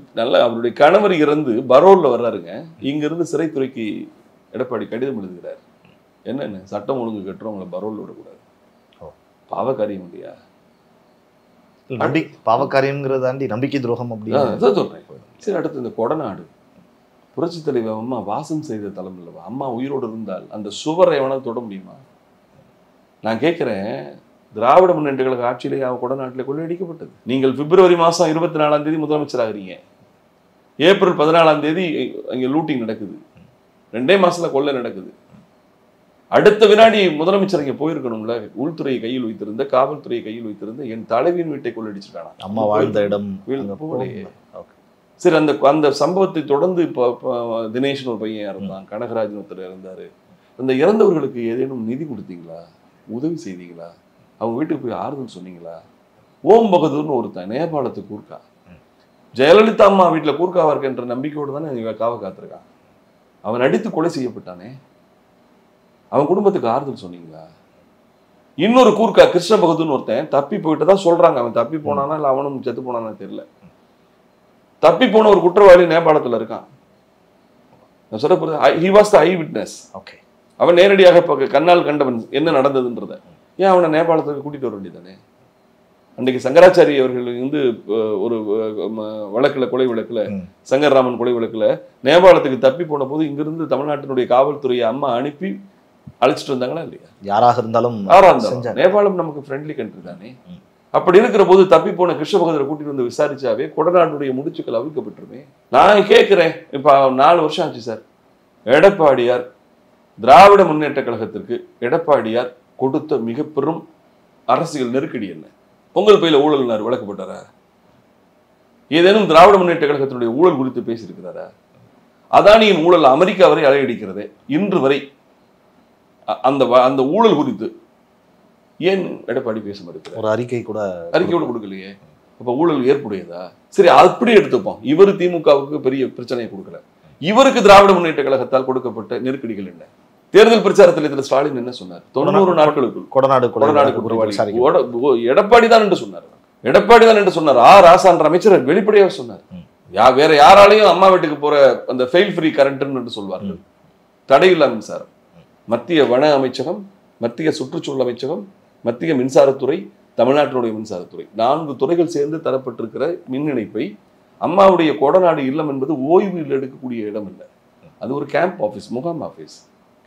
அவருடைய கணவர் இறந்து பரோல்ல வர்றாருங்க. இங்கிருந்து சிறைத்துறைக்கு எடப்பாடி கடிதம் எழுதுகிறார். என்னென்ன சட்டம் ஒழுங்கு கட்டுறவங்களை பரோல்ல விடக்கூடாது. பாவக்காரியம் இல்லையா? பாவக்காரியம்ங்கிறதாண்டி நம்பிக்கை துரோகம் அப்படின்னு சொல்றேன். சரி, அடுத்து இந்த கொடநாடு புரட்சி தலைவர் அம்மா வாசம் செய்த தலம் இல்லவா? அம்மா உயிரோடு இருந்தால் அந்த சுவரை எவனால் தொட முடியுமா? நான் கேட்கிறேன், திராவிட முன்னேற்ற கழக ஆட்சியிலே கொடநாட்டிலே கொள்ளையடிக்கப்பட்டது. நீங்கள் பிப்ரவரி மாதம் 24ஆம் தேதி முதலமைச்சராகிறீங்க. ஏப்ரல் 14ஆம் தேதி அங்கே லூட்டிங் நடக்குது. 2 மாசத்துல கொள்ளை நடக்குது. அடுத்த வினாடி முதலமைச்சர் இங்கே போயிருக்கணும்ல. உள்துறையை கையில் வைத்திருந்த, காவல்துறையை கையில் வைத்திருந்த என் தலைவியின் வீட்டை கொள்ளையடிச்சிருக்கானா? அம்மா வாழ்ந்த இடம். சரி, அந்த சம்பவத்தை தொடர்ந்து இப்போ தினேஷ்னு ஒரு பையன் இறந்தான், கனகராஜன் ஒருத்தர் இறந்தாரு. அந்த இறந்தவர்களுக்கு ஏதேனும் நிதி கொடுத்தீங்களா? உதவி செய்தீங்களா? அவங்க வீட்டுக்கு போய் ஆறுதல் சொன்னீங்களா? ஓம் பகதூர்னு ஒருத்தன் நேபாளத்துக்கு கூர்க்கா, ஜெயலலிதா அம்மா வீட்டில் கூர்க்காவா இருக்கின்ற நம்பிக்கையோடு தானே காவ காத்திருக்கான். அவன் அடித்து கொலை செய்யப்பட்டானே, அவன் குடும்பத்துக்கு ஆறுதல் சொன்னீங்களா? இன்னொரு கூர்க்கா கிருஷ்ண பகதூர்னு ஒருத்தன் தப்பி போயிட்டு தான் சொல்றாங்க. அவன் தப்பி போனானா இல்லை அவனும் செத்து போனானா தெரியல. தப்பி போன ஒரு குற்றவாளி நேபாளத்தில் இருக்கான். நான் சொல்ல போறது, he was the eyewitness. Okay, அவன் நேரடியாக கண்ணால் கண்டவன் என்ன நடந்ததுன்றத. ஏன் அவனை நேபாளத்துக்கு கூட்டிட்டு வர வேண்டியதானே? அன்றைக்கு சங்கராச்சாரி அவர்கள் வந்து ஒரு வழக்கில், கொலை வழக்கில், சங்கர்ராமன் கொலை வழக்கில் நேபாளத்துக்கு தப்பி போன போது இங்கிருந்து தமிழ்நாட்டினுடைய காவல்துறையை அம்மா அனுப்பி அழைச்சிட்டு வந்தாங்களா இல்லையா? யாராக இருந்தாலும் நேபாளம் நமக்கு ஃப்ரெண்ட்லி கண்ட்ரி தானே. அப்படி இருக்கிற போது தப்பி போன கிருஷ்ண பகதரை கூட்டிட்டு வந்து விசாரிச்சாவே கொடநாட்டுடைய முடிச்சுக்கள் அவிழ்க்கப்பட்டுருமே. நான் கேட்கிறேன், இப்ப 4 வருஷம் ஆச்சு சார். எடப்பாடியார் திராவிட முன்னேற்ற கழகத்திற்கு எடப்பாடியார் கொடுத்த மிக பெரும் அரசியல் நெருக்கடி என்ன? பொங்கல் பையில ஊழல் விளக்கப்பட்டாரா? ஏதேனும் திராவிட முன்னேற்ற கழகத்தினுடைய ஊழல் குறித்து பேசியிருக்கிறாரா? அதானியின் ஊழல் அமெரிக்கா வரை அலையடிக்கிறது. இன்று வரை அந்த ஊழல் குறித்து ஏன் எடப்பாடி பேச மறுக்கிறார்? ஒரு அறிக்கை கூட கொடுக்கலையே. அப்ப ஊழல் ஏற்புடையதா? சரி, அப்படி எடுத்துப்போம். இவர் திமுகவுக்கு பெரிய பிரச்சனையை கொடுக்கல. இவருக்கு திராவிட முன்னேற்ற கழகத்தால் கொடுக்கப்பட்ட நெருக்கடிகள் என்ன? தேர்தல் பிரச்சாரத்தில் இதுல ஸ்டாலின் என்ன சொன்னார்? 90 நாட்களுக்குள் கொடநாடு குற்றவாளி எடப்பாடி தான் என்று சொன்னார். எடப்பாடி தான் என்று சொன்னார். ராசான்ற அமைச்சர் வெளிப்படையாக சொன்னார். வேற யாராலையும் அம்மா வீட்டுக்கு போற அந்த ஃபெயில் ஃப்ரீ கரண்ட் என்று சொல்வார்கள். தடையில்லா மின்சாரம். மத்திய வன அமைச்சகம், மத்திய சுற்றுச்சூழல் அமைச்சகம், மத்திய மின்சாரத்துறை, தமிழ்நாட்டினுடைய மின்சாரத்துறை, 4 துறைகள் சேர்ந்து தரப்பட்டிருக்கிற மின் இணைப்பை அம்மாவுடைய கொடநாடு இல்லம் என்பது ஓய்வில் எடுக்கக்கூடிய இடம் இல்லை. அது ஒரு கேம்ப் ஆஃபீஸ், முகாம் ஆஃபீஸ்.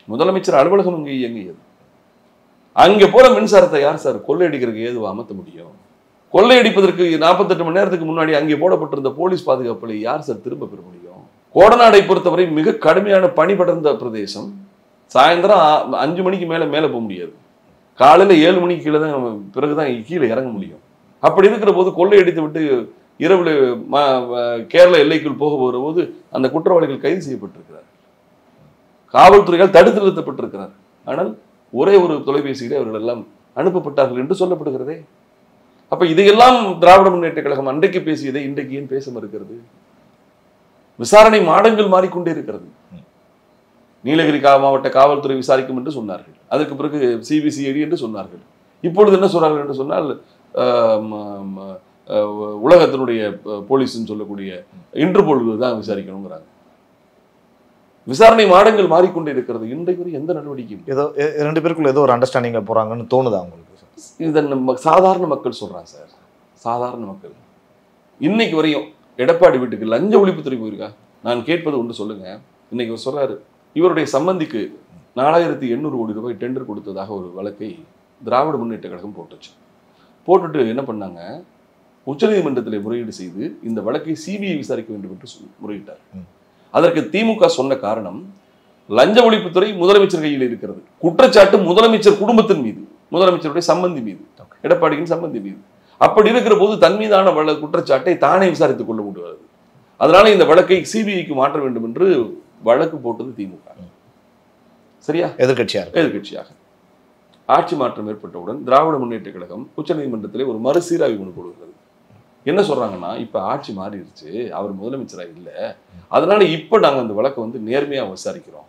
முதலமைச்சர் அலுவலகம் இங்கே இயங்கியது. அங்கே போற மின்சாரத்தை யார் சார் கொள்ளையடிக்கிறதுக்கு ஏதுவா அமர்த்த முடியும்? கொள்ளையடிப்பதற்கு 48 மணி நேரத்துக்கு முன்னாடி அங்கே போடப்பட்டிருந்த போலீஸ் பாதுகாப்புகளை யார் சார் திரும்ப பெற முடியும்? கோடநாடை பொறுத்தவரை மிக கடுமையான பனி படர்ந்த பிரதேசம். சாயந்தரம் 5 மணிக்கு மேல போக முடியாது. காலையில 7 மணிக்கு கீழே தான், பிறகுதான் கீழே இறங்க முடியும். அப்படி இருக்கிற போது கொள்ளையடித்து விட்டு இரவுல கேரள எல்லைக்குள் போக போகிற போது அந்த குற்றவாளிகள் கைது செய்யப்பட்டிருக்கிறார். காவல்துறையால் தடுத்து நிறுத்தப்பட்டிருக்கிறார். ஆனால் ஒரே ஒரு தொலைபேசியிலே அவர்கள் எல்லாம் அனுப்பப்பட்டார்கள் என்று சொல்லப்படுகிறதே. அப்ப இதையெல்லாம் திராவிட முன்னேற்ற கழகம் அன்றைக்கு பேசியதை இன்றைக்கு ஏன் பேச மறுக்கிறது? விசாரணை மாடங்கள் மாறிக்கொண்டே இருக்கிறது. நீலகிரி மாவட்ட காவல்துறை விசாரிக்கும் என்று சொன்னார்கள். அதற்கு பிறகு சிபிசிஐடி என்று சொன்னார்கள். இப்பொழுது என்ன சொல்றார்கள் என்று சொன்னால் உலகத்தினுடைய போலீஸ்ன்னு சொல்லக்கூடிய இன்டர்போல் தான் விசாரிக்கணுங்கிறாங்க. விசாரணை மாடங்கள் மாறிக்கொண்டே இருக்கிறது. இன்றைக்கு வரை எந்த நடவடிக்கையும் ஏதோ 2 பேருக்குள்ள ஏதோ ஒரு அண்டர்ஸ்டாண்டிங்ல போறாங்கன்னு தோணுதா உங்களுக்கு? இதை நம்ம சாதாரண மக்கள் சொல்றாங்க சார். சாதாரண மக்கள் இன்னைக்கு வரையும் எடப்பாடி வீட்டுக்கு லஞ்ச ஒழிப்புத்துறை போயிருக்கா? நான் கேட்பது ஒன்று சொல்லுங்க. இன்னைக்கு அவர் சொல்றாரு, இவருடைய சம்பந்திக்கு 4800 கோடி ரூபாய் டெண்டர் கொடுத்ததாக ஒரு வழக்கை திராவிட முன்னேற்ற கழகம் போட்டுச்சு. போட்டுட்டு என்ன பண்ணாங்க, உச்சநீதிமன்றத்தில் முறையீடு செய்து இந்த வழக்கை சிபிஐ விசாரிக்க வேண்டும் என்று முறையிட்டார். அதற்கு திமுக சொன்ன காரணம், லஞ்ச ஒழிப்புத்துறை முதலமைச்சர் கையில் இருக்கிறது, குற்றச்சாட்டு முதலமைச்சர் குடும்பத்தின் மீது, முதலமைச்சருடைய சம்பந்தி மீது, எடப்பாடியின் சம்பந்தி மீது. அப்படி இருக்கிற போது தன் மீதான குற்றச்சாட்டை தானே விசாரித்துக் கொள்ள முடியாது. அதனால இந்த வழக்கை சிபிஐக்கு மாற்ற வேண்டும் என்று வழக்கு போட்டது திமுக. சரியா? எதிர்கட்சியாக ஆட்சி மாற்றம் ஏற்பட்டவுடன் திராவிட முன்னேற்ற கழகம் உச்சநீதிமன்றத்திலே ஒரு மறுசீராய்வு கொண்டு கொடுக்கிறது. என்ன சொல்றாங்கன்னா, இப்ப ஆட்சி மாறிடுச்சு, அவர் முதலமைச்சரா இல்லை, அதனால இப்ப நாங்க அந்த வழக்கை நேர்மையா விசாரிக்கிறோம்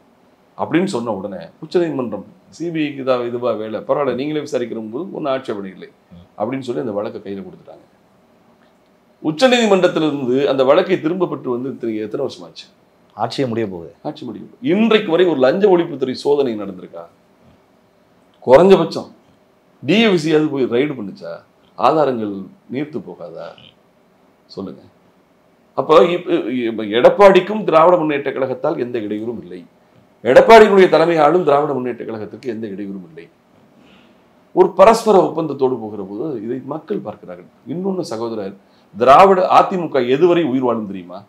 அப்படின்னு சொன்ன உடனே உச்சநீதிமன்றம் சிபிஐக்கு தான் இதுவா வேலை, பரவாயில்ல நீங்களே விசாரிக்கிற போது ஒன்றும் ஆட்சேபனை இல்லை அப்படின்னு சொல்லி அந்த வழக்கை கையில கொடுத்துட்டாங்க. உச்சநீதிமன்றத்திலிருந்து அந்த வழக்கை திரும்ப பெற்று எத்தனை வருஷமாச்சு? ஆட்சியை முடிய போகுது. ஆட்சி முடியும். இன்றைக்கு வரை ஒரு லஞ்ச ஒழிப்புத்துறை சோதனை நடந்திருக்கா? குறைஞ்சபட்சம் டிஎவிசியாவது போய் ரைடு பண்ணுச்சா? ஆதாரங்கள் நீர்த்து போகாதா? சொல்லுங்க. அப்போ எடப்பாடிக்கும் திராவிட முன்னேற்ற கழகத்தால் எந்த இடையூறும் இல்லை, எடப்பாடியினுடைய தலைமையாலும் திராவிட முன்னேற்ற கழகத்துக்கு எந்த இடையூறும் இல்லை. ஒரு பரஸ்பர ஒப்பந்தத்தோடு போகிற போது இதை மக்கள் பார்க்கிறார்கள். இன்னொன்னு சகோதரர், அதிமுக எதுவரை உயிர் வாழும் தெரியுமா?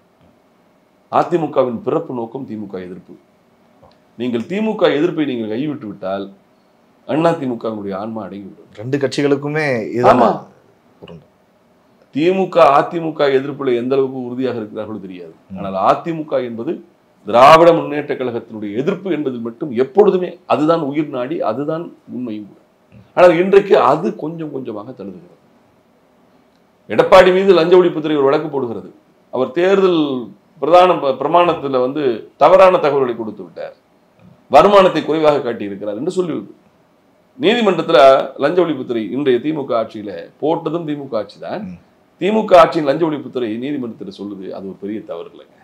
அதிமுகவின் பிறப்பு நோக்கம் திமுக எதிர்ப்பு. நீங்கள் திமுக எதிர்ப்பை நீங்கள் கைவிட்டு விட்டால் அதிமுகவினுடைய ஆன்மா அடங்கிவிடும். 2 கட்சிகளுக்குமே திமுக அதிமுக எதிர்ப்புல எந்த அளவுக்கு உறுதியாக இருக்கிறார்களோ தெரியாது. ஆனால் அதிமுக என்பது திராவிட முன்னேற்ற கழகத்தினுடைய எதிர்ப்பு என்பதில் மட்டும் எப்பொழுதுமே அதுதான் உயிர் நாடி, அதுதான் உண்மையும் கூட. ஆனால் இன்றைக்கு அது கொஞ்சம் கொஞ்சமாக தழுதுகிறது. எடப்பாடி மீது லஞ்ச ஒழிப்புத்துறை ஒரு வழக்கு போடுகிறது. அவர் தேர்தல் பிரமாணத்தில் தவறான தகவல்களை கொடுத்து விட்டார், வருமானத்தை குறைவாக காட்டி இருக்கிறார் என்று சொல்லிவிடு. நீதிமன்றத்தில் லஞ்ச ஒழிப்புத்துறை இன்றைய திமுக ஆட்சியில போட்டதும் திமுக ஆட்சி தான். திமுக ஆட்சியின் லஞ்ச ஒழிப்புத்துறை நீதிமன்றத்தில் சொல்லுது அது ஒரு பெரிய தவறு இல்லைங்க.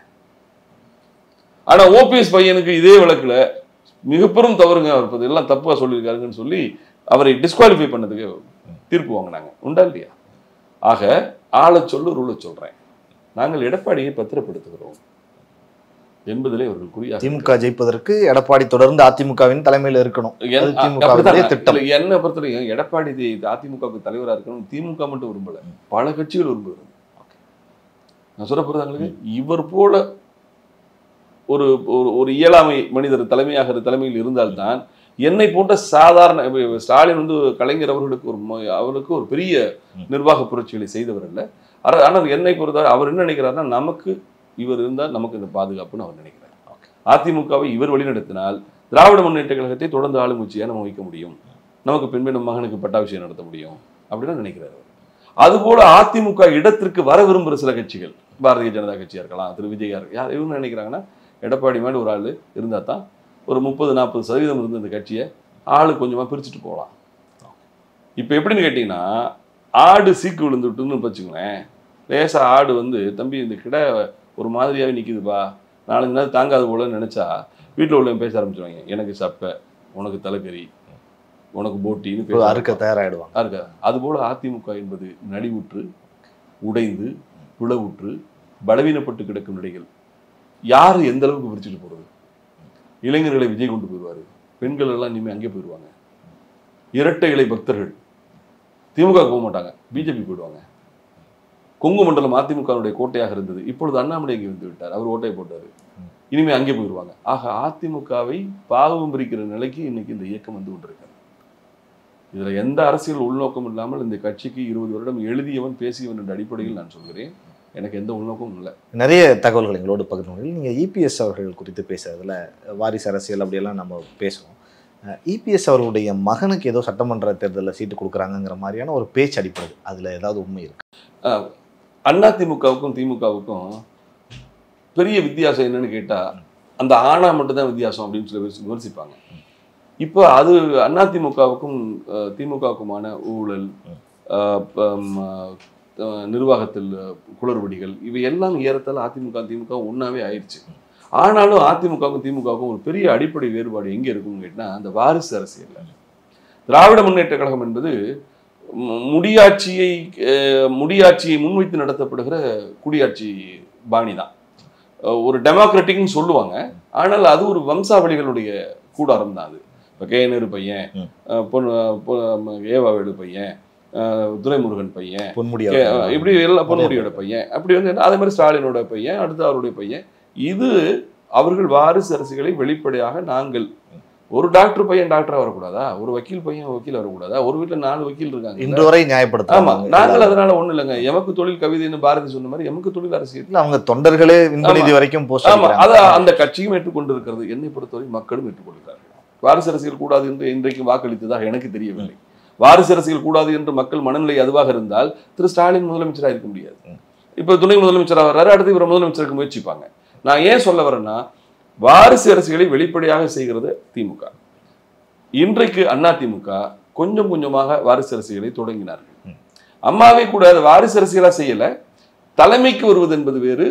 ஆனா ஓபிஎஸ் பையனுக்கு இதே வழக்குல மிக பெரும் தவறுங்க, அவர் எல்லாம் தப்பா சொல்லியிருக்காருங்கன்னு சொல்லி அவரை டிஸ்குவாலிஃபை பண்ணதுக்கு தீர்ப்பு வாங்கினாங்க. உண்டா இல்லையா? ஆக ஆளை சொல்லு ரூலை சொல்றேன், நாங்கள் எடப்பாடியை பத்திரப்படுத்துகிறோம் என்பதிலே அவர்கள் குறியா. திமுக ஜெயிப்பதற்கு எடப்பாடி தொடர்ந்து அதிமுகவின் தலைமையில் இருக்கணும். என்ன பொறுத்தவரைக்கும் எடப்பாடி அதிமுகவுக்கு தலைவராக இருக்கணும் திமுக மட்டும் விரும்பல, பல கட்சிகள் விரும்புகிறது. நான் சொல்ல போறதாங்களுக்கு இவர் போல ஒரு ஒரு இயலாமை மனிதர் தலைமையில் இருந்தால்தான் என்னை போன்ற சாதாரண ஸ்டாலின் கலைஞர் அவர்களுக்கு ஒரு பெரிய நிர்வாக புரட்சிகளை செய்தவர் அல்ல. ஆனால் என்னை பொறுத்தவரை அவர் என்ன நினைக்கிறாருன்னா, நமக்கு இவர் இருந்தால் நமக்கு இந்த பாதுகாப்புன்னு அவர் நினைக்கிறார். அதிமுகவை இவர் வழிநடத்தினால் திராவிட முன்னேற்ற கழகத்தை தொடர்ந்து ஆளுங்கட்சியா நம்ம வைக்க முடியும், நமக்கு பெண்ணும் மகனுக்கு பட்டாபிஷேகம் நடத்த முடியும் அப்படின்னு நினைக்கிறார். அதுபோல அதிமுக இடத்திற்கு வர விரும்புகிற சில கட்சிகள், பாரதிய ஜனதா கட்சியா இருக்கலாம், திரு விஜயா இருக்கலாம், யார் இவங்க நினைக்கிறாங்கன்னா எடப்பாடி மாதிரி ஒரு ஆள் இருந்தால் தான் ஒரு 30-40% இருந்து இந்த கட்சியை ஆளு கொஞ்சமாக பிரிச்சுட்டு போகலாம். இப்போ எப்படின்னு கேட்டிங்கன்னா, ஆடு சீக்கு விழுந்துட்டுன்னு வச்சுங்களேன், லேசாக ஆடு தம்பி இந்த கிடை ஒரு மாதிரியாகவே நிற்கிதுப்பா, 4 நாள் தாங்காது போலன்னு நினச்சா வீட்டில் உள்ளவங்க பேச ஆரம்பிச்சிருவாங்க, எனக்கு சப்பை, உனக்கு தலைக்கறி, உனக்கு போட்டின்னு அறுக்க தயாராகிடுவாங்க. அதுபோல் அதிமுக என்பது நடிவுற்று உடைந்து பிளவுற்று பலவீனப்பட்டு கிடக்கும் நிலைகள். யார் எந்த அளவுக்கு பிரிச்சுட்டு போகிறது? இளைஞர்களை விஜய் கொண்டு போயிடுவார், பெண்கள் எல்லாம் இனிமேல் அங்கே போயிடுவாங்க. இரட்டை இலை பக்தர்கள் திமுக போக மாட்டாங்க, பிஜேபி போயிடுவாங்க. கொங்கு மண்டலம் அதிமுகவுடைய கோட்டையாக இருந்தது, இப்பொழுது அண்ணாமலை அங்கே வந்து விட்டார், அவர் ஓட்டையை போட்டார், இனிமேல் அங்கே போயிடுவாங்க. ஆக அதிமுகவை பாவம் பிரிக்கிற நிலைக்கு இன்னைக்கு இந்த இயக்கம் கொண்டிருக்காங்க. இதுல எந்த அரசியல் உள்நோக்கம் இல்லாமல் இந்த கட்சிக்கு 20 வருடம் எழுதியவன் பேசியவன் என்ற அடிப்படையில் நான் சொல்கிறேன், எனக்கு எந்த உள்நோக்கமும் இல்லை. நிறைய தகவல்கள் எங்களோடு பகிர்ந்து. நீங்கள் இபிஎஸ் அவர்கள் குறித்து பேசுறதுல வாரிசு அரசியல் அப்படியெல்லாம் நம்ம பேசுவோம். இபிஎஸ் அவர்களுடைய மகனுக்கு ஏதோ சட்டமன்ற தேர்தலில் சீட்டு கொடுக்குறாங்கிற மாதிரியான ஒரு பேச்சு அடிப்படை, அதில் ஏதாவது உண்மை இருக்கு? அதிமுகவுக்கும் திமுகவுக்கும் பெரிய வித்தியாசம் என்னன்னு கேட்டால் அந்த ஆணா மட்டும்தான் வித்தியாசம் அப்படின்னு சொல்லி விமர்சிப்பாங்க. இப்போ அது அதிமுகவுக்கும் திமுகவுக்குமான ஊழல், நிர்வாகத்தில் குளறுபடிகள், இவை எல்லாம் ஏறத்தால் அதிமுக திமுக ஒன்றாவே ஆயிடுச்சு. ஆனாலும் அதிமுகவுக்கும் திமுகவுக்கும் ஒரு பெரிய அடிப்படை வேறுபாடு எங்கே இருக்குன்னு கேட்டால் அந்த வாரிசு அரசியல். திராவிட முன்னேற்ற கழகம் என்பது முடியாட்சியை முன்வைத்து நடத்தப்படுகிற குடியாட்சி பாணி தான். ஒரு டெமோக்ராட்டிக்னு சொல்லுவாங்க, ஆனால் அது ஒரு வம்சாவளிகளுடைய கூடாரம் தான். அது இப்போ கேனரு பையன், ஏவாவேலு பையன், துரைமுருகன் பையன், இப்படி எல்லாம் பொன்முடியோட பையன், அப்படி வந்து அதே மாதிரி ஸ்டாலினோட பையன், அடுத்து அவருடைய பையன். இது அவர்கள் வாரிசு அரசியலை வெளிப்படையாக நாங்கள் ஒரு டாக்டர் பையன் டாக்டரா வரக்கூடாதா, ஒரு வக்கீல் பையன் வக்கீல் வரக்கூடாதா, ஒரு வீட்டில் 4 வக்கீல் இருக்காங்க இன்று வரை நியாயப்படுத்த. ஆமா, நாங்கள் அதனால ஒண்ணு இல்லைங்க, எமக்கு தொழில் கவிதைன்னு பாரதி சொன்ன மாதிரி எமக்கு தொழில் அரசியல். அவங்க தொண்டர்களே இன்பநிதி வரைக்கும் அந்த கட்சியும் ஏற்றுக்கொண்டு இருக்கிறது. என்னை பொறுத்தவரை மக்களும் ஏற்றுக்கொண்டிருக்கிறார்கள். வாரிசு அரசியல் கூடாது என்று இன்றைக்கு வாக்களித்ததாக எனக்கு தெரியவில்லை. வாரிசு அரசியல் கூடாது என்று மக்கள் மனநிலை அதுவாக இருந்தால் திரு ஸ்டாலின் முதலமைச்சராக இருக்க முடியாது. இப்ப துணை முதலமைச்சராக வர்றாரு, அடுத்து இவரை முதலமைச்சருக்கு முயற்சிப்பாங்க. நான் ஏன் சொல்ல வரேன்னா, வாரிசு அரசியலை வெளிப்படையாக செய்கிறது திமுக. இன்றைக்கு அதிமுக கொஞ்சம் கொஞ்சமாக வாரிசு அரசியலை தொடங்கினார்கள். அம்மாவே கூட வாரிசு அரசியலா செய்யல, தலைமைக்கு வருவது என்பது வேறு,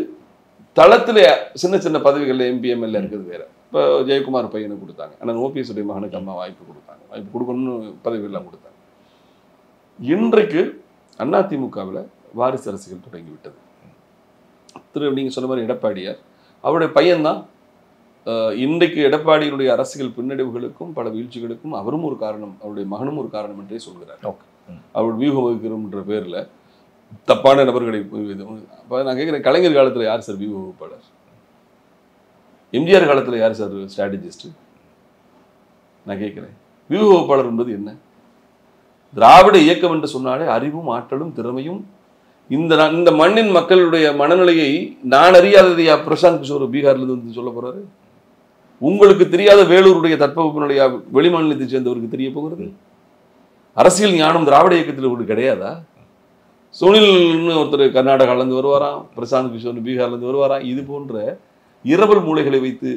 தளத்துல சின்ன சின்ன பதவிகள்ல எம்பி எம்எல்ஏ இருக்கிறது வேற. இப்போ ஜெயக்குமார் பையனுக்கு கொடுத்தாங்க, ஆனால் ஓபிஎஸ் உடைய மகனுக்கு அம்மா வாய்ப்பு கொடுத்தாங்க, வாய்ப்பு கொடுக்கணும்னு பதவியெல்லாம் கொடுத்தாங்க. இன்றைக்கு அதிமுகவில் வாரிசு அரசியல் தொடங்கிவிட்டது. நீங்க சொன்ன மாதிரி எடப்பாடியார், அவருடைய பையன்தான் இன்றைக்கு எடப்பாடியினுடைய அரசியல் பின்னடைவுகளுக்கும் பல வீழ்ச்சிகளுக்கும் அவரும் ஒரு காரணம், அவருடைய மகனும் ஒரு காரணம் என்றே சொல்கிறார். அவர் வியூகம் வகுக்கிறோம்ன்ற பேர்ல தப்பான நபர்களை நான் கேட்கிறேன், கலைஞர் காலத்துல யார் சார் வியூக வகுப்பாளர்? எம்ஜிஆர் காலத்துல யார் சார் ஸ்ட்ராட்டஜிஸ்ட்? நான் கேட்கிறேன், வியூக வகுப்பாளர் என்பது என்ன? திராவிட இயக்கம் என்று சொன்னாலே அறிவும் ஆற்றலும் திறமையும், இந்த மண்ணின் மக்களுடைய மனநிலையை நான் அறியாததையா பிரசாந்த் கிஷோர் பீகார்ல இருந்து வந்து சொல்ல போறாரு? உங்களுக்கு தெரியாத வேலூருடைய தட்பவெப்ப நிலையா வெளிமாநிலத்தை சேர்ந்தவருக்கு தெரிய போகிறது? அரசியல் ஞானம் திராவிட இயக்கத்தில் உங்களுக்கு கிடையாதா? சுனில்னு ஒருத்தர் கர்நாடகாலேருந்து வருவாராம், பிரசாந்த் கிஷோர் பீகார்லேருந்து வருவாராம். இது போன்ற இரவல் மூளைகளை வைத்து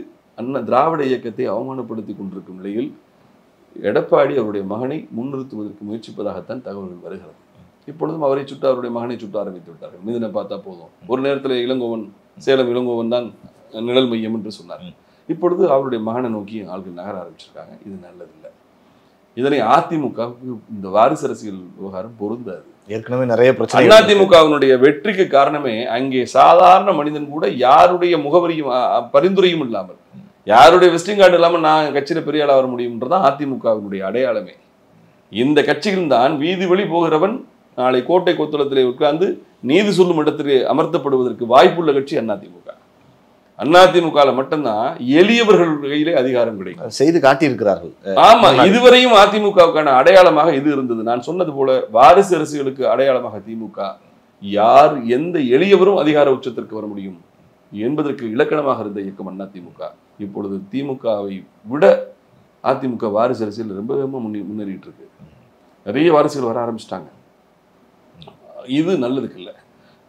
திராவிட இயக்கத்தை அவமானப்படுத்தி கொண்டிருக்கும் நிலையில் எடப்பாடி அவருடைய மகனை முன்னிறுத்துவதற்கு முயற்சிப்பதாகத்தான் தகவல்கள் வருகிறது. இப்பொழுதும் அவரை சுட்டு அவருடைய மகனை சுட்ட ஆரம்பித்து விட்டார்கள். மீதனை பார்த்தா போதும், ஒரு நேரத்தில் இளங்கோவன், சேலம் இளங்கோவன் தான் நிழல் மையம் என்று சொன்னார். இப்பொழுது அவருடைய மகனை நோக்கி ஆள்கள் நகர ஆரம்பிச்சிருக்காங்க. இது நல்லதில்லை. இதனை அதிமுக இந்த வாரிசு அரசியல் விவகாரம் பொருந்தாது. ஏற்கனவே நிறைய பிரச்சனை. அதிமுகவினுடைய வெற்றிக்கு காரணமே அங்கே சாதாரண மனிதன் கூட யாருடைய முகவரியும் பரிந்துரையும் இல்லாமல், யாருடைய விசிட்டிங் கார்டு இல்லாமல் நான் கட்சியில பெரிய ஆளா வர முடியும்ன்றதான் அதிமுகவினுடைய அடையாளமே. இந்த கட்சியில் தான் வீதி வழி போகிறவன் நாளை கோட்டை கொத்தளத்திலே உட்கார்ந்து நீதி சொல்லும் இடத்திலே அமர்த்தப்படுவதற்கு வாய்ப்புள்ள கட்சி அதிமுக. அதிமுக மட்டும்தான் எளியவர்கள் கையிலே அதிகாரம் கிடைக்கும் செய்து காட்டியிருக்கிறார்கள். ஆமா, இதுவரையும் அதிமுகவுக்கான அடையாளமாக இது இருந்தது. நான் சொன்னது போல வாரிசு அரசியலுக்கு அடையாளமாக திமுக, யார் எந்த எளியவரும் அதிகார உச்சத்திற்கு வர முடியும் என்பதற்கு இலக்கணமாக இருந்த இயக்கம் அதிமுக. இப்பொழுது திமுகவை விட அதிமுக வாரிசு அரசியல் ரொம்ப முன்னேறிட்டு இருக்கு. நிறைய வாரிசுகள் வர ஆரம்பிச்சிட்டாங்க. இது நல்லதுக்கு இல்லை.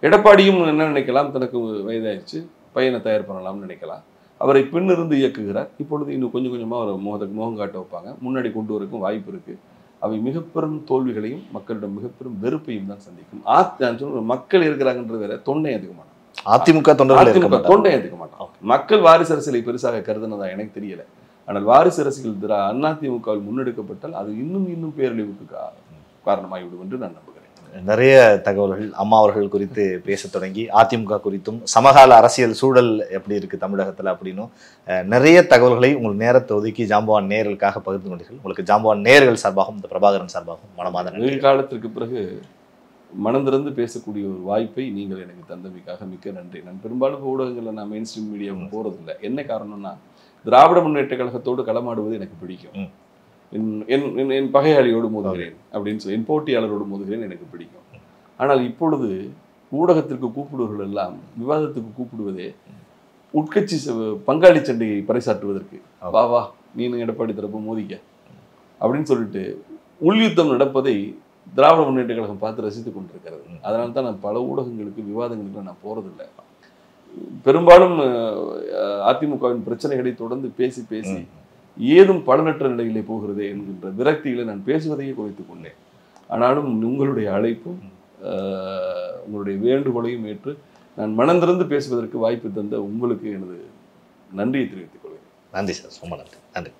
எடப்பாடியும் என்ன நினைக்கலாம், தனக்கு வயதாயிடுச்சு, பையனை தயார் பண்ணலாம்னு நினைக்கலாம். அவரை பின்னிருந்து இயக்குகிறார். இப்பொழுது இன்னும் கொஞ்சம் கொஞ்சமாக அவர் முகம் காட்ட வைப்பாங்க, முன்னாடி கொண்டு வரக்கும் வாய்ப்பு இருக்கு. அவை மிக பெரும் தோல்விகளையும் மக்களிடம் மிக பெரும் வெறுப்பையும் தான் சந்திக்கும். மக்கள் இருக்கிறாங்கன்றது வேற, தொண்டை அதிக மாட்டான். அதிமுக தொண்டை அதிக மாட்டான். மக்கள் வாரிசு அரசியலை பெருசாக கருதுனதா எனக்கு தெரியல. ஆனால் வாரிசு அரசியல் அதிமுகவில் முன்னெடுக்கப்பட்டால் அது இன்னும் பேரழிவுக்கு காரணமாகிவிடும் என்று நான் நம்புகிறேன். நிறைய தகவல்கள் அம்மா அவர்கள் குறித்து பேச தொடங்கி, அதிமுக குறித்தும் சமகால அரசியல் சூழல் எப்படி இருக்கு தமிழகத்தில் அப்படின்னும் நிறைய தகவல்களை உங்கள் நேரத்தை ஒதுக்கி ஜாம்பவான் நேயர்களுக்காக பகிர்ந்து கொண்டீர்கள். உங்களுக்கு ஜாம்பவான் நேயர்கள் சார்பாகவும் இந்த பிரபாகரன் சார்பாகவும் மனமார்ந்த நன்றி. காலத்திற்கு பிறகு மனந்திறந்து பேசக்கூடிய ஒரு வாய்ப்பை நீங்கள் எனக்கு தந்தமைக்காக மிக்க நன்றி. நான் பெரும்பாலும் ஊடகங்களில் நான் மெயின் ஸ்ட்ரீம் மீடியாவுக்கு போகிறதில்லை. என்ன காரணம்னா, திராவிட முன்னேற்ற கழகத்தோடு களமாடுவது எனக்கு பிடிக்கும். என் பகையாளியோடு மோதுகிறேன் அப்படின்னு சொல்லி, என் போட்டியாளரோடு மோதுகிறேன் எனக்கு பிடிக்கும். ஆனால் இப்பொழுது ஊடகத்திற்கு கூப்பிடுவர்கள் எல்லாம் விவாதத்துக்கு கூப்பிடுவதே உட்கட்சி பங்காளி சண்டையை பறைசாற்றுவதற்கு. வா நீனும் எடப்பாடி தரப்பு மோதிக்க அப்படின்னு சொல்லிட்டு உள்யுத்தம் நடப்பதை திராவிட முன்னேற்ற கழகம் பார்த்து ரசித்துக் கொண்டிருக்கிறது. அதனால தான் நான் பல ஊடகங்களுக்கு விவாதங்களுக்கு நான் போறதில்லை. பெரும்பாலும் அதிமுகவின் பிரச்சனைகளை தொடர்ந்து பேசி ஏதும் பலனற்ற நிலையிலே போகிறதே என்கின்ற விரக்திகளை நான் பேசுவதையே குறைத்துக் கொண்டேன். ஆனாலும் உங்களுடைய அழைப்பும் உங்களுடைய வேண்டுகோளையும் ஏற்று நான் மனந்திறந்து பேசுவதற்கு வாய்ப்பு தந்த உங்களுக்கு எனது நன்றியை தெரிவித்துக் கொள்கிறேன். நன்றி சார், ரொம்ப நன்றி. நன்றி.